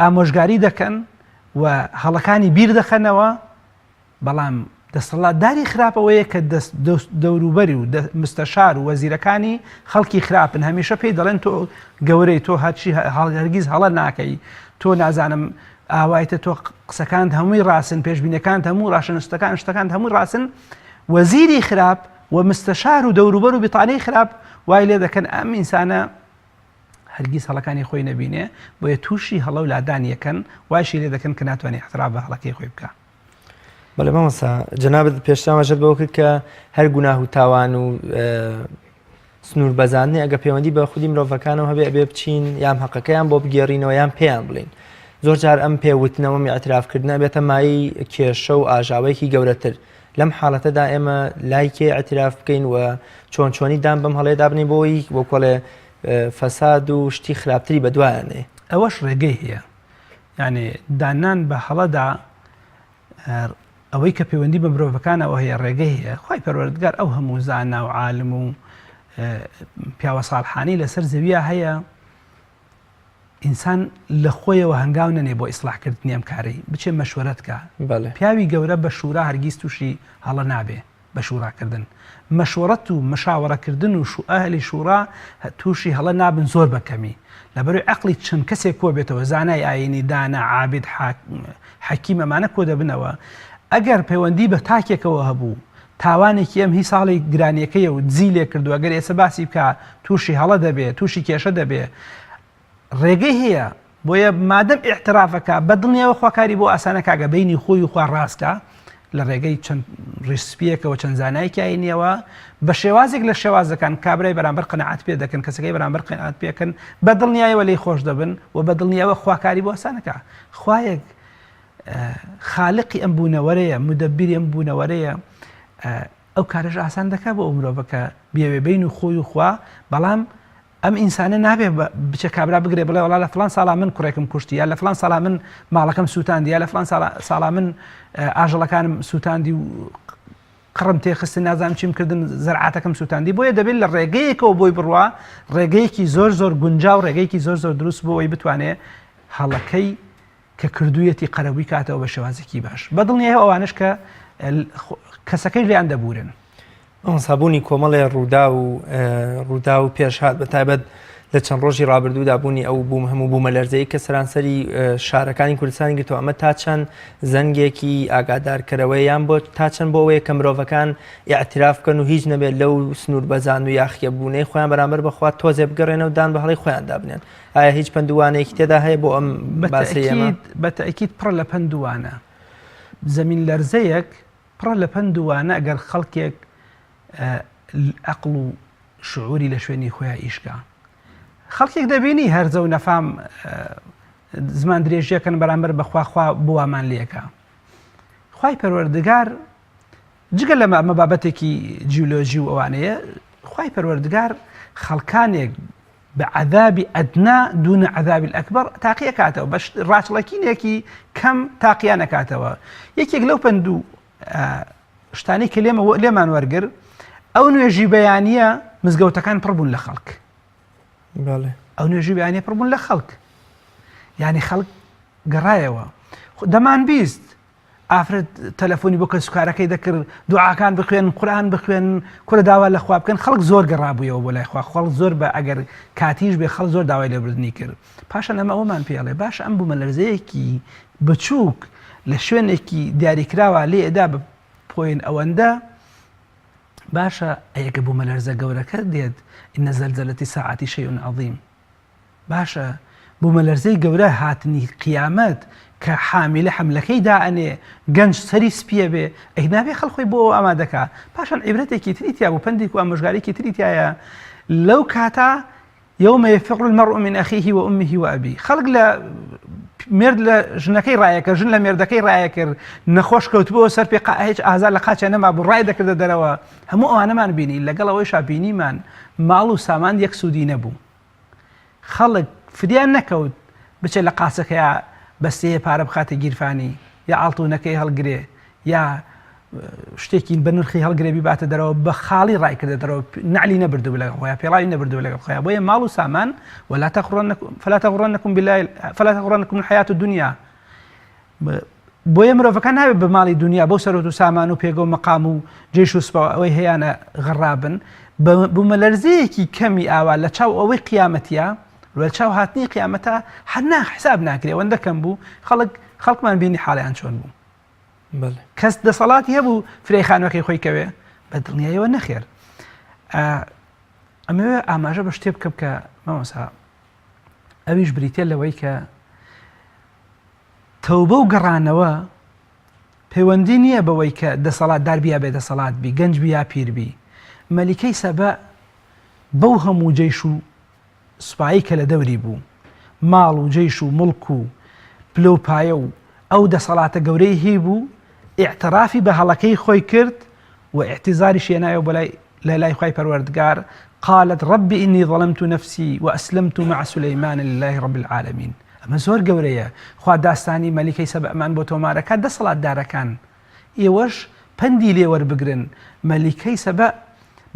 ئامۆژگاری دەکەن و هەڵەکانی بیر دەخەنەوە بەڵام دەسەڵاتداری خراپەوەیە کە دەوروبەری و مستەشار و وەزیرەکانی خەڵکی خراپن هەمیشە پێی دەڵێن تۆ گەورەی تۆ هەرچی هەرگیز هەڵە ناکەی تۆ نازانم ئاوایتە تۆ قسەکان هەمووی ڕاستن پێشبینەکان هەموو ڕاشنستەکان شتەکان هەمووی ڕاستن وەزیری خراپ و مستەشار و دەوروبەر و بیتانەی خراپ وای لێ دەکەن ئەم ئینسانە هەرگیز هەڵەکانی خۆی نەبینێ بۆیە تووشی هەڵە و لادانیەکەن وایشی لێ دەکەن کە ناتوانێت احترام بە هەڵەکەی خۆی بکە. بەڵێ مامۆستا جەنابەت پێشتامەژەت بەوە کرد کە هەر گوناه و تاوان و سنوور بەزانێ ئەگە پەیوەندی بە خودی مرۆڤەکانەوە هەبێ ئەبێ بچین یان حەقەکەیان بۆ بگێڕینەوە یان پێیان بڵین زۆر جار ئەم پێوتنەوە اعترافکردنە بێتە مایی کێشە و ئاژاوەیەکی گەورەتر لەم حاڵەتەدا ئێمە لایکێ اعتراف بکەین و چۆن چۆنی دام بەم هەڵەیەدا بنی بۆی بۆ کۆڵێ فەساد و شتی خراپتری بەدوایانێ ئەوەش ڕێگەی هەیە یعنی دانان بە هەڵەدا ئەوەی کە پەیوەندی بە مرۆڤەکانەوە هەیە ڕێگەی هەیە خوای پەروەردگار ئەو هەموو زانا و عالم و پیاوە ساڵحانی لەسەر زەویە هەیە ئینسان لە خۆیەوە هەنگاو نەنێ بۆ ئیسلاحکردنی ئەم کارەی بچێ مەشوەرەت کە پیاوی گەورە بە شورا هەرگیز تووشی هەڵە نابێ بە شوراکردن مەشوەرەت و مەشاوەڕەکردن و ئەهلی شورا تووشی هەڵە نابن زۆر بەکەمی لەبەروی عەقڵی چەند کەسێک کۆ بێتەوە زانای ئاینی دانا عابد حەکیم ئەمانە کۆ دەبنەوە ئەگەر پەیوەندی بە تاکێکەوە هەبوو تاوانێکی ئەم هی ساڵی گرانیەکەیە و جزی لێ کردو ئەگەر ئێستا باسی بکە تووشی هەڵە دەبێت تووشی کێشە دەبێت ڕێگەی هەیە بۆیە مادەم ئیعترافەکە بە دڵنیەوە خواکاری بۆ ئاسانە کاگە بینی خۆی و خوا ڕاستە لە ڕێگەی چەند ڕیسپیەکەوە چەند زانایکی ئاینیەوە بە شێوازێک لە شێوازەکان کابرای بەرامبەر قەنەعات پێ دەکەن کەسەکەی بەرامبەر قەنەعات پێکەن بە دڵنیایەوە لێی خۆش دەبن و بە دڵنیەوە خواکاری بۆ ئاسانەکە خوایەک خالقی ئەم بوونەوەرەیە مدەبیری ئەم بوونەوەرەیە ئەو کارەش ئاسان دەکات بۆ ئەو مرۆڤەکە بێوێ بین و خۆی و خوا بەڵام ئەم ئینسانە نابێ بچە کابرا بگرێ بڵێ وڵا لە فلان ساڵا من کوڕێکم کوشتی یا لە فلان ساڵا من ماڵەکەم سووتاندی یا لە فلان ساڵا من ئاژەڵەکانم سووتاندی و قڕم تێخستن نازانم چیم کردن زەرعاتەکەم سووتاندی بۆیە دەبێت لە ڕێگەیەکەوە بۆی بڕوا ڕێگەیەکی زۆر زۆر گونجاو ڕێگەیەکی زۆر زۆر دروست بۆەوەی بتوانێت هەڵەکەی کە کردوویەتی قەرەوی کاتەوە بە شێوازێکی باش بەدڵنیە ئەوانش کە کەسەکەی لیان دەبورن سابوونی کۆمەڵێ ڕوودا و پێشهات بە تایبەت لە چەند ڕۆژی ڕابردوودا بوونی ئەو هەموو بوومەلەرزەی کە سەرانسەری شارەکانی کوردستانی گرتووە ئەمە تا چەند زەنگێکی ئاگادارکەرەوەیان بۆ تا چەند بۆ ئەوەیە کە مرۆڤەکان ئیعتراف بکەن و هیچ نەبێت لەو سنوور بەزان و یاخیەبوونەی خۆیان بەرامبەر بەخوا تۆزێ بگەڕێنە و دان بە هەڵی خۆیان دابنێن. ئایا هیچ پندوانێکی تێدا هەیە بۆ ئەم باسی ئێمە؟ بەتەئکید پڕ لە پندوانە. زەمین لەرزەیەک پڕ لە پندوانە ئەگەر خەڵکێک عەقڵ و شعوری لە شوێنی خۆیان ئیشکا. خەڵکێک دەبینی هەرزە و نەفام زمان درێژیەکەن بەرامبەر بەخواخوا بوامان لێکە. خوای پەروەردگار جگە لە ئەمە بابەتێکی جیولۆژی و ئەوانەیە، خوای پەروەردگار خەڵکانێک بە عەذابی ئەدنا دوونە عەذابی ئەکبەر تاقیە کاتەوە، بە ڕاچڵەکینێکی کەم تاقییان نەکاتەوە. یەکێک لەو پندوو شتانی کە لێمان وەرگر ئەو نوێژی بەیانیە مزگەوتەکان پڕبوون لە خەڵک. ئەو نوێژی بەیانیە پڕبوون لە خەڵک، یعنی خەڵک گەڕایەوە. دەمان بیست ئافرەت تەلەفۆنی بۆ کە سوکارەکەی دەکرد دوعاکان بخوێن، قورئان بخوێن، کورە داوا لە خوا بکەن. خەڵک زۆر گەڕابوویەوە بۆ لای خوا، خەڵک زۆر بە ئەگەر کاتیش بێ خەڵک زۆر داوای لێبوردنی کرد. پاشان ئەمە ئەومان پێڵێ باشە ئەم بوومەلەرزەیەکی بچووک لە شوێنێکی دیاریکراوە لێ ئەدا بە پۆین ئەوەندە باشە ئەیەکە بوومەلەرزە گەورەکە دێت ئینە زەلزەلەتی ساعەتی شەیئون عەظیم. باشە بوومەلەرزەی گەورە هاتنی قیامەت کە حامیلە حملەکەی دائەنێ گەنج سەری سپیە بێ ئەهنابێ خەڵخۆی بۆ ئامادەکە. پاشان عیبرەتێکی تریتیا بوو پندێک و ئامۆژگاریکی تریتایە لەو کاتا یومە یەفیڕ المەرء من ئەخیه وأمه وأبیه. خەڵک لە مرد لە ژنەکەی ڕایەکە، ژن لە مێردەکەی ڕایەکرد، نەخۆش کەوتبووە سەر پێ هیچ ئازار لە قاچە نەما بوو، ڕای دەکردە دەرەوە. هەموو ئەوانەمان بینی لەگەڵ ئەوەی شابینیمان ماڵ و سامان یەک سوودی نەبوو. خەڵک فریان نەکەوت بچێت لە قاسەکەیە بەستەیە پارە بخاتە گیرفانی، یا ئاڵتوونەکەی هەڵگرێ، یا شتێکی بە نرخی هەڵگرێ بیباتە دەرەوە بە خاڵی ڕای کردە دەرەوە، نعلی نەبردووە لەگەڵ خۆیان، پێڵاوی نەبردووە لەگەڵ خۆیان. بۆیە ماڵ و سامان فلا تغرنكم الحياة الدنيا. بۆیە مرۆڤەکان نابێت بە ماڵی دنیا بەو سەرۆت و سامان و پێگە و مەقام و جێش و سوپا ئەوەی هەیەە غەڕابن. بوومەلەرزەیەکی کەمی ئاوا لە چاو ئەوەی قیامەتیە، لە چاو هاتنی قیامەتە هەرنا حساب ناکرێ ئەوەندە کەم بوو. خەڵکمان بینی حاڵیان چۆن بوو. کەس دەسەڵاتی هەبوو فرەیخانەکەی خۆی کەوێ بە دڵنیاییەوە نەخێر. ئەمەوێ ئاماژە بە شتێ بکەم کە مامۆسا ئەویش بریتێ لەوەی کە تەوبە و گەڕانەوە پەیوەندی نییە بەوەی کە دەسەڵات داربیا بێ دەسەڵات بی، گەنج بیا پیربی. مەلیکەی سەبە بەو هەموو جەیش و سوپایی کە لە دەوری بوو، ماڵ و جەیش و مڵک و پلە و پایە و ئەو دەسەڵاتە گەورەی هی بوو، ئیعترافی بە هەڵەکەی خۆی کرد و اعتیزاری شێنایەوە بەلای لای خوای پەروەردگار. قالت رب إني ظلمت نفسي وأسلمت مع سليمان لله رب العالمين. ئەمە زۆر گەورەیە. خوا داستانی مەلیکەی سەبەمان بۆ تۆمارەکە دەسەڵات دارەکان ئێوەش پەندی لێ وەربگرن. مەلیکەی سەبە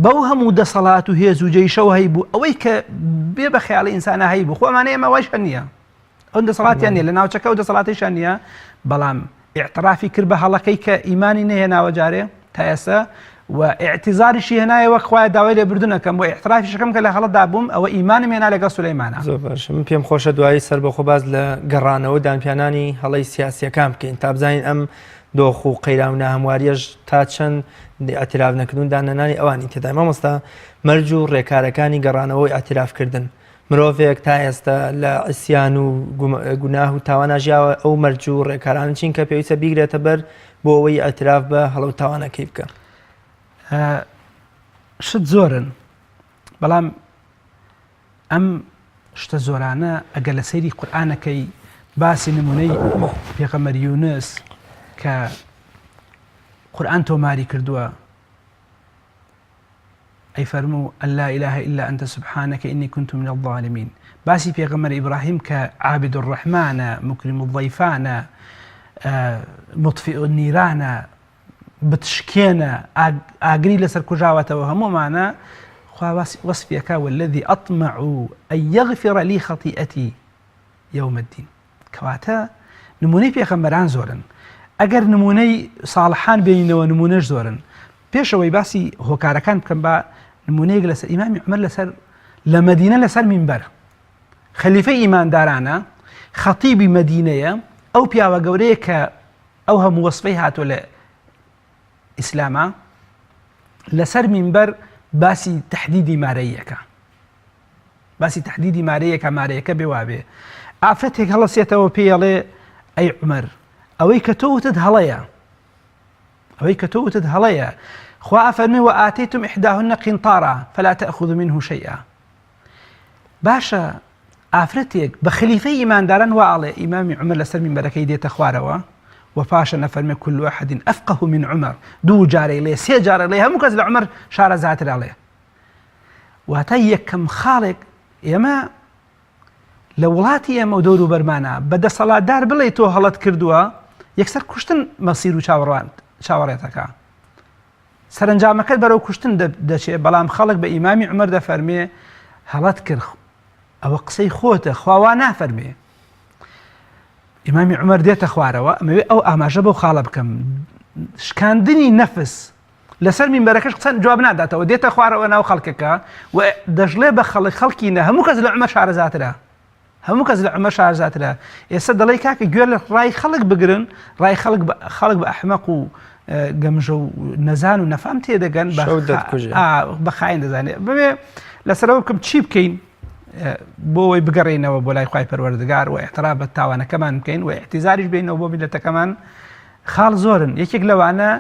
بەو هەموو دەسەڵات و هێز و جەیشەوە هەی بوو ئەوەی کە بێ بە خەیاڵی ئینسانە هەی بوو. خۆمانە ئێمە وایش نییە، ئەو دەسەڵاتیان نیە، لە ناوچەکە و دەسەڵاتیشان نییە، بەڵام ئیعترافی کرد بە هەڵەکەی کە ئیمانی نەهێناوە جارێ تا ئێستا و ئیعتیزاریشی هێنایەوە خوای داوای لێبردنەکەم بۆ ئیعترافی شەکەم کە لە هەڵەدا بووم ئەوە ئیمانم هێنا لەگەڵ سولەیمانە. زۆر باش. من پێم خۆشە دوایی سەر بەخۆ باز لە گەڕانەوە دانپیانانی هەڵەی سیاسیەکان بکەین تا بزانین ئەم دۆخ و قەیراونە هەمواریەش تا چەند ئەتراف نەکردون دانەنانی ئەوانی تێدای. مامۆستا مەرج و ڕێکارەکانی گەڕانەوەی ئەترافکردن مرۆڤێک تا ئێستا لە عیسیان و گوناه و تاوانە ژیاوە ئەو مەرج و ڕێکاران چین کە پێویستە بیگرێتە بەر بۆ ئەوەی ئەتراف بە هەڵە و تاوانەکەی بکە. شت زۆرن، بەڵام ئەم شتە زۆرانە ئەگەر لە سەیری قورئانەکەی باسی نمونەی پێغەمبەر یونس کە قورئان تۆماری کردووە ئەی فەرموو ئەلا ئیلاهە ئیلا ئەنتە سوبحانەکە ئینی کونت من الظالمین. باسی پێغەمبەر ئیبراهیم کە عابد الرحمانە، مکرم الضیفانە، مطفئ النیرانە، بتشکێنە، ئاگری لەسەر کوژاوەتەوە هەمومانە. خوا وەسفیەکە والذی ئەطمع ئەن یەغفر لی خەطیئەتی یەوم الدین. کەواتە نمونەی پێغەمبەران زۆرن. ئەگەر نمونەی ساڵحان بینینەوە نمونەش زۆرن. پێشەوەی باسی هۆکارەکان بکەم بە نمونەیەک لەسەر ئیمامی عومەر لە مەدینە لەسەر مینبەر خەلیفەی ئیماندارانە خەتیبی مەدینەیە ئەو پیاوە گەورەیە کە ئەو هەموو وەسفەی هاتۆ لە ئیسلامە لەسەر مینبەر باسی تەحدیدی مارەیەکە باسی تەحدیدی مارەیەکە مارەیەکە بێ وابێ ئافرەتێک هەڵەسێتەوە پێڵێ ئەی عومەر ئەوەی کە تۆ وتت هەڵەیە ئەوەی کە تۆ وتت هەڵەیە خوا ئەفەرمێ وآتەیتم ئیحداهن قینطارا فلا تأخذ منه شيئا باشە ئافرەتێک بە خلیفەی ئیمانداران واڵێ ئیمامی عومەر لەسەر مینبەرەکەی دێتە خوارەوە و پاشە نەفەرمێ كل واحد أفقه من عمر دوو جارێ لێ سێ جارە لێ هەموو کەس لە عومەر شارەزاترا لێ واتە یەکەم خاڵێک ئێمە لە وڵاتی ئێمە و دەور و بەرمانە بەدەسەڵاتدار بڵێ تۆ هەڵەت کردووە یەکسەر کوشتن مەسیر و چاوەڕێتەکە سەرنجامەکەت بەرەو کوشتن دەچێت بەڵام خەڵک بە ئیمامی عومەر دەفەرمێ هەڵەت کرد ئەوە قسەی خۆتە خواوا نافەرمێ ئیمامی عومەر دێتە خوارەوە ئەمەوێ ئەو ئاماژە بەو خاڵە بکەم شکاندنی نەفس لەسەر مینبەرەکەش قسە جواب ناداتەوە دێتە خوارەوە ناو خەڵکەکە و دەژڵێ بە خەڵکی نە هەموو کەس لە عومەر شارەزاترە هەموو کەس لە عومەر شارەزاترە ئێستا دەڵێ کاکە گوێ لە ڕای خەڵک بگرن ڕای خەڵک بە ئەحمەق و گەمژە و نەزان و نەفام تێدەگەن بە خاین دەزانێت ببێ لەسەرەوە بکەم چی بکەین بۆەوەی بگەڕێنەوە بۆ لای خوای پەروەردگار و احترام بە تاوانەکەمان بکەین و احتیزاریش بینەوە بۆ میلەتەکەمان خاڵ زۆرن یەکێک لەوانە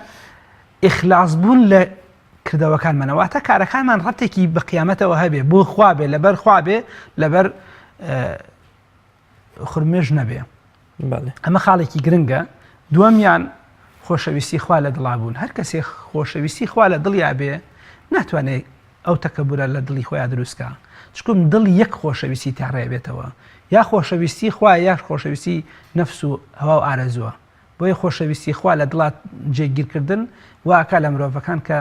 ئیخلاص بوون لە کردەوەکانمانەوە تا کارەکانمان ڕەتێکی بە قیامەتەوە هەبێ بۆ خوا بێ لەبەر خوا بێ لەبەر خورمێژ نەبێ ئەمە خاڵێکی گرنگە دووەمیان خۆشەویستی خوا لە دڵابوون هەر کەسێک خۆشەویستی خوا لە دڵیا بێ ناتوانێت ئەو تەکەبورە لە دڵی خۆیان دروستکە چکم دڵ یەک خۆشەویستی تاڕێ بێتەوە یا خۆشەویستی خوا یا خۆشەویستی نەفس و هەوا و ئارەزووە بۆیە خۆشەویستی خوا لە دڵات جێگیرکردن واکە لە مرۆڤەکان کە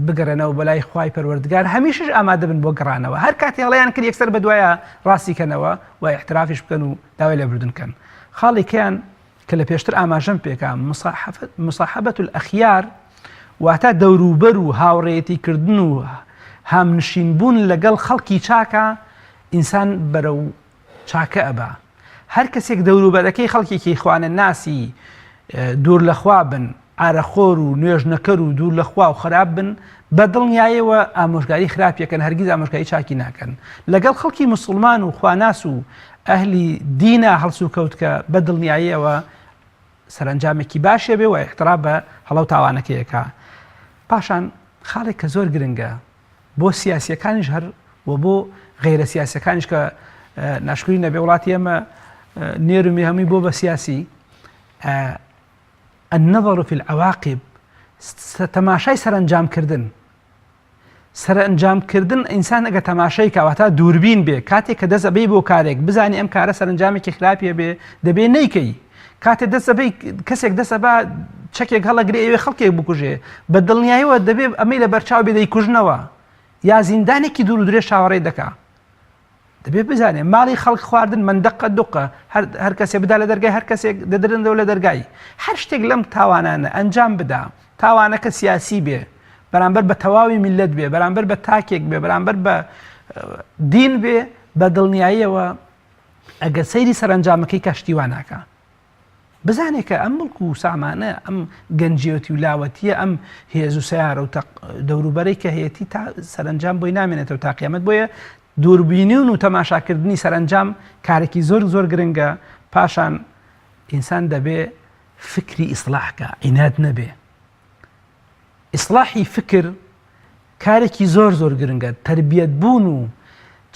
بگەڕێنەوە بەلای خوای پەروەردگار هەمیشەش ئامادە بن بۆ گەڕانەوە هەر کاتی هەڵەیان کرد یەکسەر بە دوایە ڕاستیکەنەوە و احترافیش بکەن و داوای لێبوردنکەن خاڵێکیان کە لە پێشتر ئاماژەم پێکام مصاحبەت الئەخیار واتە دەوروبەر و هاوڕێیەتیکردن و هامنشینبوون لەگەڵ خەڵکی چاکە ئینسان بەرەو چاکە ئەبا هەر کەسێک دەوروبەرەکەی خەڵکێکی خوانە ناسی دوور لەخوا بن ئارەخۆر و نوێژ نەکەر و دوور لەخوا و خراپ بن بە دڵنیایەوە ئامۆژگاری خراپیەکەن هەرگیز ئامۆژگاری چاکی ناکەن لەگەڵ خەڵکی موسڵمان و خواناس و ئەهلی دینە هەڵس و کەوتکە بە دڵنیاییەوە سەرنجامێکی باشێ بێ و احترام بە هەڵە و تاوانەکەیەکە پاشان خاڵێک کە زۆر گرنگە بۆ سیاسیەکانیش هەر و بۆ غیرە سیاسیەکانیش کە ناشکری نەبێ وڵاتی ئەمە نێرومی هەمووی بۆ بە سیاسی النظر في العواقب تەماشای سەرنجامکردن ئینسان ئەگە تەماشای کەواتە دووربین بێ کاتێک کە دەست ئەبەی بۆ کارێک بزانانی ئەم کارە سەرنجامێکی خراپیە بێ دەبێ نەیکەی کاتێک دەست ئەبەی کەسێک دەست ئەبا چەکێک هەڵەگرێ ئەوێ خەڵکێک بکوژێ بە دڵنیاییەوە دەبێ ئەمەی لە بەرچاو بێ دەیکوژنەوە یا زیندانێکی دوور و درێ چاوەڕێ دەکا دەبێ بزانێ ماڵی خەڵک خواردن مندەقە دوقە هەر کەسێ بدا لە دەرگای هەر کەسێک دەدرندەوە لە دەرگای هەر شتێک لەم تاوانانە ئەنجام بدا تاوانەکە سیاسی بێ بەرامبەر بە تەواوی میلەت بێ بەرامبەر بە تاکێک بێ بەرامبەر بە دین بێ بە دڵنیاییەوە ئەگەر سەیری سەرنجامەکەی کەشتیوان ناکە بزانێ کە ئەم مڵک و سامانە ئەم گەنجیەتی و لاوەتیە ئەم هێز و سیارە و دەوروبەرەی کە هەیەی تا سەرنجام بۆی نامێنێتەوە تا قیامەت بۆیە دووربینون و تەماشاکردنی سەرنجام کارێکی زۆر زۆر گرنگە پاشان ئینسان دەبێ فکری ئیسلاحکە عینات نەبێ ئیسلاحی فکر کارێکی زۆر زۆر گرنگە تربیەت بوون و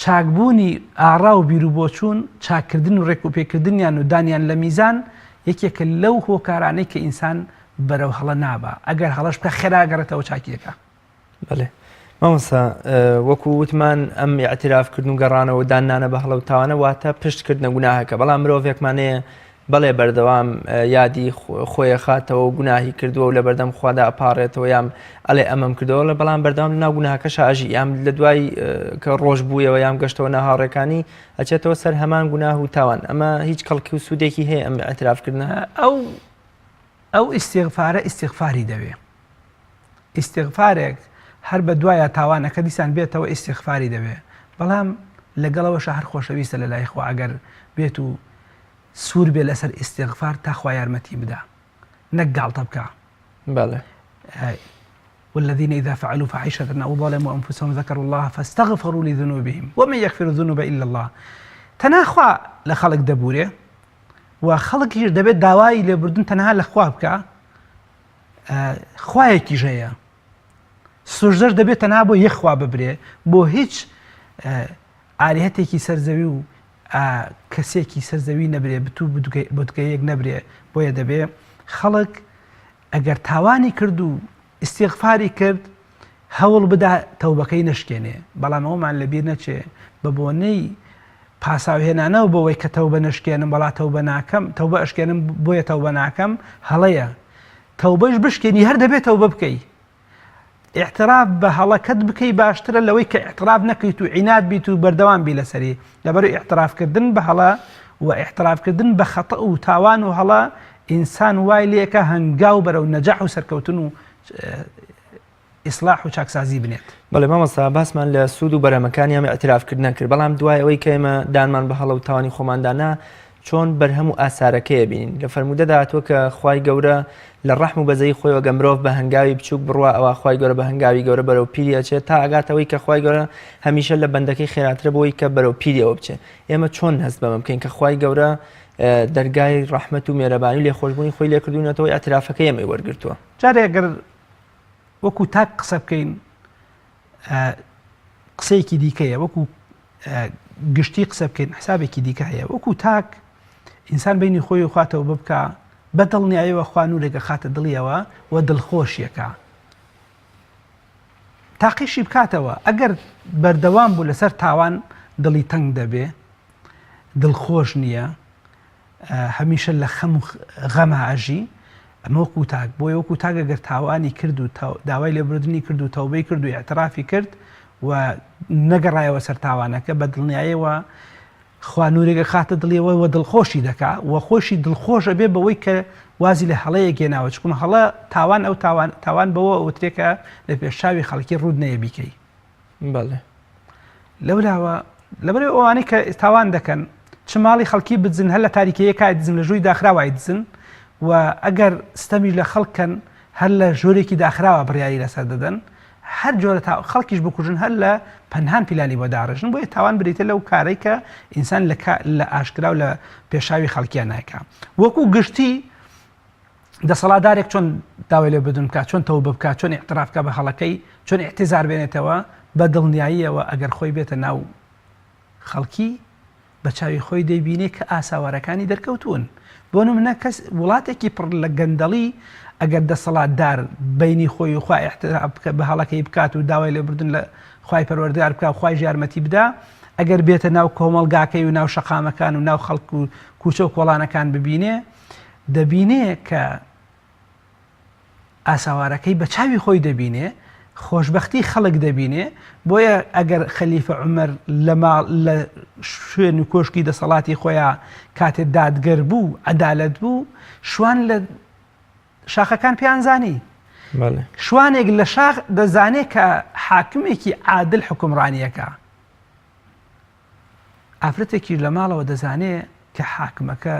چاکبوونی ئاڕا و بیرروبۆچوون چاکردن و ڕێکوپێکردنیان و دانیان لە میزان یەکێکە لەو هۆکارانەی کە ئینسان بەرەو هەڵە نابە ئەگەر هەڵەش بکە خێراگەڕێتەوە چاکیەکە بەڵێ مامۆستا وەکو وتمان ئەم ئاعترافکردن و گەڕانەوە دانانە بە هەڵە و تاوانە واتە پشتکردنە گوناهەکە بەڵام مرۆڤێکمانەیە بەڵێ بەردەوام یادی خۆی خاتەوە و گوناهی کردووە و لە بەردەم خوادا ئەپارێتەوە یام ئەڵێ ئەمەم کردەوە لە بەڵام بەردەوام لەناو گوناهەکەش ئاژی یام لە دوای کە ڕۆژ بوویەوە یام گەشتەوە ناهاوڕێکانی ئەچێتەوە سەر هەمان گوناه و تاوان ئەمە هیچ کەڵکی و سوودێکی هەیە ئەم ئاعترافکردنە ئەو ئیستیغفارە ئیستیغفاری دەوێ ئیستیغفارێک هەر بە دوایە تاوانەکە دیسان بێتەوە ئیستیغفاری دەوێ بەڵام لەگەڵەوەش هەر خۆشەویستە لە لای خوا ئەگەر بێت و سوور بێ لەسەر ئیستیغفار تاخوا یارمەتی بدا نەک گاڵتە بکە. بەڵێ والذين إذا فعلوا فاحشة أو ظلموا أنفسهم ذكروا الله فاستغفروا لذنوبهم ومن يغفر الذنوب إلا الله. تەنها لە خەڵک دەبورێ و خەڵکیش دەبێت داوای لێبوردن تەنها لە خوا بکە، خوایەکیش هەیە، سوژدەش دەبێت تەنها بۆ یەخوا ببرێ، بۆ هیچ ئالیهەتێکی سەرزەوی و کەسێکی سەرزەوی نەبرێ، بتوو بتکەیەک نەبرێ. بۆیە دەبێ خەڵک ئەگەر تاوانی کرد و ئیستیغفاری کرد هەوڵ بدا تەوبەکەی نشکێنێ. بەڵام ئەومان لەبیر نەچێ بە بۆنەی پاساوهێنانەوە بۆەوەی کە تەوبە نشکێنم بەڵا تەوبە ناکەم، تەوبە ئەشکێنم بۆیە تەوبە ناکەم، هەڵەیە تەوبەش بشکێنی هەر دەبێت تەوبە بکەی. اعتراف بە هەڵەکەت بکەی باشترە لەوەی کە اعتراف نەکەیت و عینات بیت و بەردەوام بی لەسەری. لەبەرەوەی اعترافکردن بە هەڵە و اعترافکردن بە خەتە و تاوان و هەڵە ئینسان وای لێکە هەنگاو بەرەو نەجاح و سەرکەوتن و ئیسلاح و چاکسازی بنێت. بەڵێ مامۆستا باسمان لە سوود و بەرەمەکانی ئەمە ئەترافکردن کرد، بەڵام دوای ئەوەی کە ئێمە دانمان بە هەڵە و تاوانی خۆماندانا چۆن بەرهەم و ئاسارەکەیە بینین. لە فەرموودەدا هاتووە کە خوای گەورە لە ڕەحم و بەزەی خۆی وەگە مرۆڤ بە هەنگاوی بچووک بڕوا ئەوە خوای گەورە بە هەنگاوی گەورە بەرەو پیری ئەچێت تا ئەگاتەوەی کە خوای گەورە هەمیشە لە بەندەکەی خێراترە بۆی کە بەرەو پیریەوە بچێت. ئێمە چۆن هەست بەمە بکەین کە خوای گەورە دەرگای ڕەحمەت و مێرەبانی و لێخۆشبوونی خۆی لێکردوونەتەوەی ئەترافەکەی ئێمەی وەرگرتووە. جارێ ئەگەر وەکو تاک قسە بکەین قسەیەکی دیکەیە، وەکو گشتی قسە بکەین حسابێکی دیکە هەیە. وەکو تاک ئینسان بینی خۆی و خواتەوە ببکە بە دڵنیاییەوە خوا نورێکە خاتە دڵیەوە و دڵخۆشیەکە تاقیشی بکاتەوە. ئەگەر بەردەوام بوو لەسەر تاوان دڵی تەنگ دەبێ، دڵخۆش نییە، هەمیشە لە خەم و غەمە ئەژی، ئەمە وەکو تاک. بۆیە وەکو تاک ئەگەر تاوانی کرد و داوای لێبوردنی کرد و تەوبەی کرد و ئیعترافی کرد و نەگەڕایەوە سەر تاوانەکە بە دڵنیاییەوە خوا نورێکە خاتە دڵیەوە و دڵخۆشی دەکا و خۆشی دڵخۆشە بێ بەوەی کە وازی لە هەڵەیە گێناوە. چکم هەڵە تاوان ئەو تاوان بەوە ئەوترێکە لە پێشاوی خەڵکی ڕوود نەیە بیکەی. بەڵێ لەولاوە لەبەرەوەی ئەوانەی کە تاوان دەکەن چ ماڵی خەڵکی بدزن، هەر لە تاریکەیە کای دزن، لە ژووری داخراوای دزن و ئەگەر ستەمی لە خەڵکن هەر لە ژۆرێکی داخراوە بڕیاری لەسەر دەدەن، هەر جۆرە خەڵکیش بکوژن هەر لە پەنهان پیلانی بۆ داڕژن. بۆیە تاوان بریتە لەو کارەی کە ئینسان لە ئاشکرا و لە پێشاوی خەڵکیان ناکە. وەکو گشتی دەسەڵاتدارێک چۆن داوای لێ بدون بکات، چۆن تەوبە بکات، چۆن ئیعتراف بکات بە هەڵەکەی، چۆن ئیعتیزار بێنێتەوە بە دڵنیاییەوە ئەگەر خۆی بێتە ناو خەڵکی بە چاوی خۆی دەیبینێ کە ئاساوارەکانی دەرکەوتون. بۆ نمونە کەس وڵاتێکی پڕ لە گەندەڵی ئەگەر دەسەڵاتدار بینی خۆی و خوا ئیعتراف بە هەڵەکەی بکات و داوای لێبوردن لە خوای پەروەردگار بکات و خوای یارمەتی بدا، ئەگەر بێتە ناو کۆمەڵگاکەی و ناو شەقامەکان و ناو خەڵک و کوچە و کۆڵانەکان ببینێ، دەبینێ کە ئاساوارەکەی بە چاوی خۆی دەبینێ، خۆشببختی خەڵک دەبینێ. بۆیە ئەگەر خەلیفە عومەر لە شوێن و کۆشکی دەسەڵاتی خۆیان کاتێ دادگەر بوو، عەدالەت بوو، شوان لە شاخەکان پیانزانی، شوانێک لە شاخ دەزانێت کە حاکمێکی عادل حکومڕانیەکە، ئافرەتێکی لە ماڵەوە دەزانێت کە حاکمەکە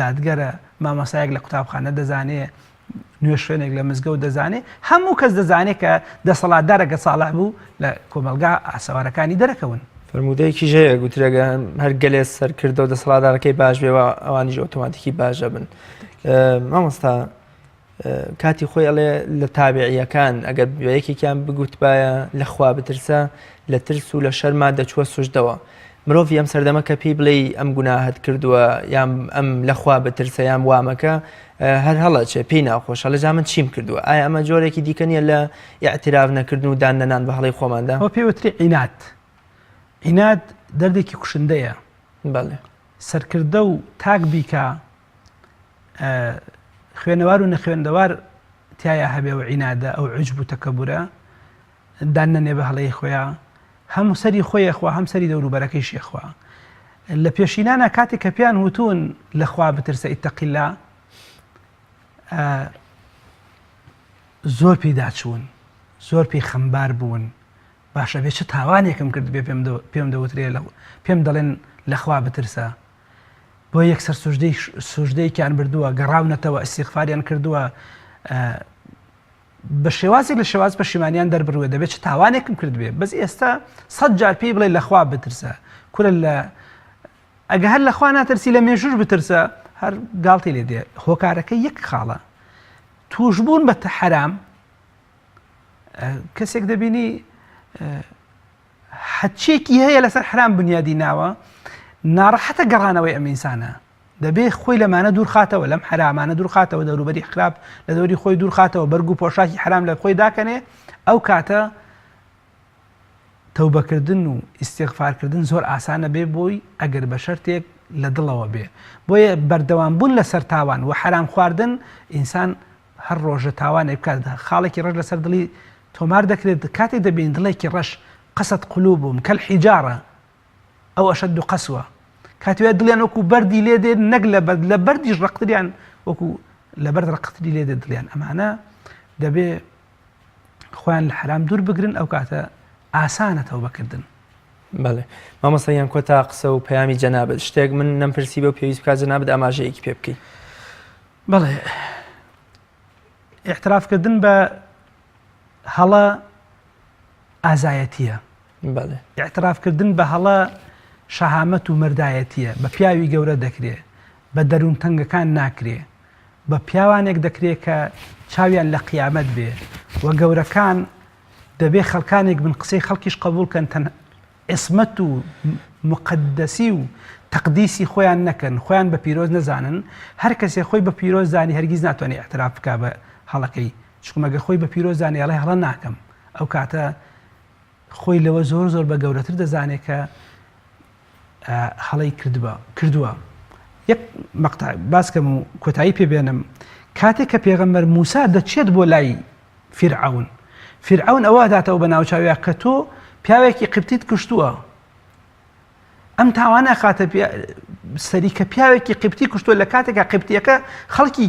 دادگەرە، مامۆسایەک لە قوتابخانە دەزانێت، نوێ شوێنێک لە مزگەوت دەزانێت، هەموو کەس دەزانێت کە دەسەڵاتدارەکە ساڵح بوو لە کۆمەلگا ئاساوارەکانی دەرەکەون. فەرموودەیەکی ژەیە گوترێگە هەر گەلێ سەرکردە و دەسەڵاتدارەکەی باش بێەوە ئەوانیش ئۆتۆماتیکی باشە بن. مامۆستا کاتی خۆی ئەڵێ لە تابعیەکان ئەگەر یەکێکیان بگوتبایە لە خوا بترسە، لە ترس و لە شەرما دەچووە سوژدەوە. مرۆڤ ئەم سەردەمە کە پێی بڵێ ئەم گوناهت کردووە یان ئەم لەخوا بترسە یان وامەکە هەر هەڵەچێ پێی ناخۆشە لە جا من چیم کردووە. ئایا ئەمە جۆرێکی دیکە نیە لە ئیعتراف نەکردن و داننەنان بە هەڵی خۆماندا؟ ئەوە پێوتری عینات. عینات دەردێکی کوشندەیە. بەڵێ سەرکردە و تاک بیکە، خوێنەوار و نەخوێندەوار تایە هەبێ و عینادە ئەو عجب و تەکەبورە داننەنێ بە هەڵەی خۆیان، هەموو سەری خۆیەخوا هەم سەری دەوروبەرەکەی شێخوا. لە پێشینانە کاتێک کە پیان وتون لەخوا بترسە ئیتەقیلا، زۆر پێی داچوون، زۆر پێی خەمبار بوون باشە بێ چه تاوانێکم کرد بێ پێم دەوترێ پێم دەڵێن لەخوا بترسە بۆ یەکسەر سوژدەیەکیان بردووە گەڕاونەتەوە ئیستیغفاریان کردووە بە شێوازێک لە شێواز پەشیمانیان دەربڕوێ دەبێت چه تاوانێکم کرد بێ بەس ئێستا 100 جار پێی بڵێ لەخوا بترسە کورە لە ئەگە هەر لەخوا ناترسی لە مێژوش بترسە هەر گاڵتی لێ دێ هۆکارەکە یەک خاڵە توشبوون بە حرام کەسێک دەبینی حەچێکی هەیە لەسەر حرام بنیادی ناوە ناڕەحەتە گەڕانەوەی ئەم ئینسانە دەبێ خۆی لەمانە دوور خاتەوە لەم حرامانە دوور خاتەوە دەوروبەری خراپ لە دەوری خۆی دوور خاتەوە بەرگ و پۆشاکی حرام لە خۆی داکەنێ ئەو کاتە تەوبەکردن و ئیستیغفارکردن زۆر ئاسانە بێ بۆی ئەگەر بە شەرتێک لە دڵەوە بێ بۆیە بەردەوام بوون لەسەر تاوان و حرام خواردن ئینسان هەر ڕۆژە تاوانێ بکات خاڵێکی ڕەش لەسەر دڵی تۆمار دەکرێت کاتێک دەبین دڵێکی ڕەش قەسەت قلوبهم کەالحیجارە ئەو ئەشەد قەسوە کاتوێ دڵیان وەکو بەردی لێ دێن نەک لە بەردیش ڕقتریان وەکو لە بەرد ڕقتری لێ دێ دڵیان ئەمانە دەبێ خۆیان لە حرام دوور بگرن ئەو کاتە ئاسانە تەوبەکردن. بەڵێ مامۆستایان کۆتا قسە و پەیامی جەنابەت شتێک من نەمپرسی بە و پێویست بکات جەنابەت ئاماژەیەکی پێ بکەی. بەڵێ ئیعترافکردن بە هەڵە ئازایەتیە بەڵێ ئیعترافکردن بە هەڵە شەهامەت و مردایەتیە بە پیاوی گەورە دەکرێ بە دەروون تەنگەکان ناکرێ بە پیاوانێک دەکرێت کە چاویان لە قیامەت بێ و گەورەکان دەبێ خەڵکانێک بن قسەی خەڵکیش قبولکەن تەن ئیسمەت و مقدسی و تەقدیسی خۆیان نەکەن خۆیان بە پیرۆز نەزانن هەر کەسێک خۆی بە پیرۆز زانی هەرگیز ناتوانێت ئیعتراف بکات بە هەڵەکەی چکمەگە خۆی بە پیرۆز زانی ئەڵێ هەڵە ناکەم ئەو کاتە خۆی لەوە زۆر زۆر بە گەورەتر دەزانێت کە هەڵی کردووە. یەک مەقطع باسکەم و کۆتایی پێبێنم کاتێک کە پێغەمبەر موسا دەچێت بۆ لای فرعون ئەوە داتەوە بە ناوچاویە کە تۆ پیاوێکی قبتیت کشتووە ئەم تاوانە خاتە سەریکە پیاوێکی قبتی کشتووە لە کاتێکە قبتیەکە خەڵکی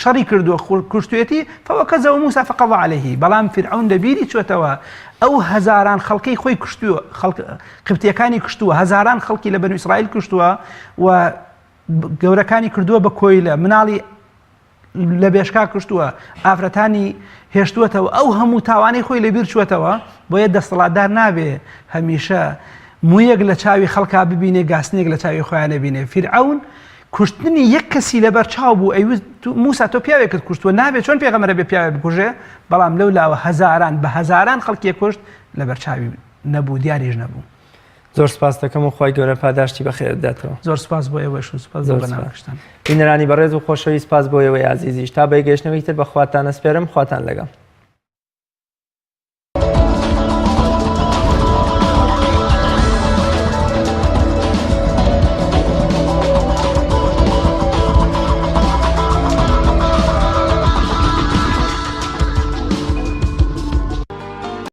شەڕی کردووە کشتوێتی فەوەکەزەوە موسا فەقەضە عەلەیهی بەڵام فرعون لەبیری چۆتەوە ئەو هەزاران خەڵکەی خۆی کشتووە قبتیەکانی کشتووە هەزاران خەڵکی لە بەنو ئیسرائیل کشتووە و گەورەکانی کردووە بە کۆیلە مناڵی لە بێشکا کشتووە ئافرەتانی هێشتووەتەوە ئەو هەموو تاوانەی خۆی لەبیر چوەتەوە بۆیە دەسەڵاتدار نابێ هەمیشە مویەک لە چاوی خەڵکا ببینێ گاسنێک لە چاوی خۆیان نەبینێ فرعون کوشتنی یەک کەسی لەبەر چاو بوو ئەیوت موسا تۆ پیاوێکت کوشتووە نابێت چۆن پێغەمبەرە بێ پیاوێک بکوژێ بەڵام لەولاوە هەزاران بە هەزاران خەڵکی کوشت لەبەر چاوی نەبوو دیاریش نەبوو. زۆر سپاس دەکەم و خۆی گەورە پاداشتی بەخێر بداتەوە. زۆر سپاس بۆ ئێوەش و سپاس بۆ بەناوەشتان. بینەرانی بەڕێز و خۆشەویست سپاس بۆ ئێوەی ئازیزیش تا بەیگەشتنەوەی تر بەخواتان ئەسپێرم خواتان لەگەڵ.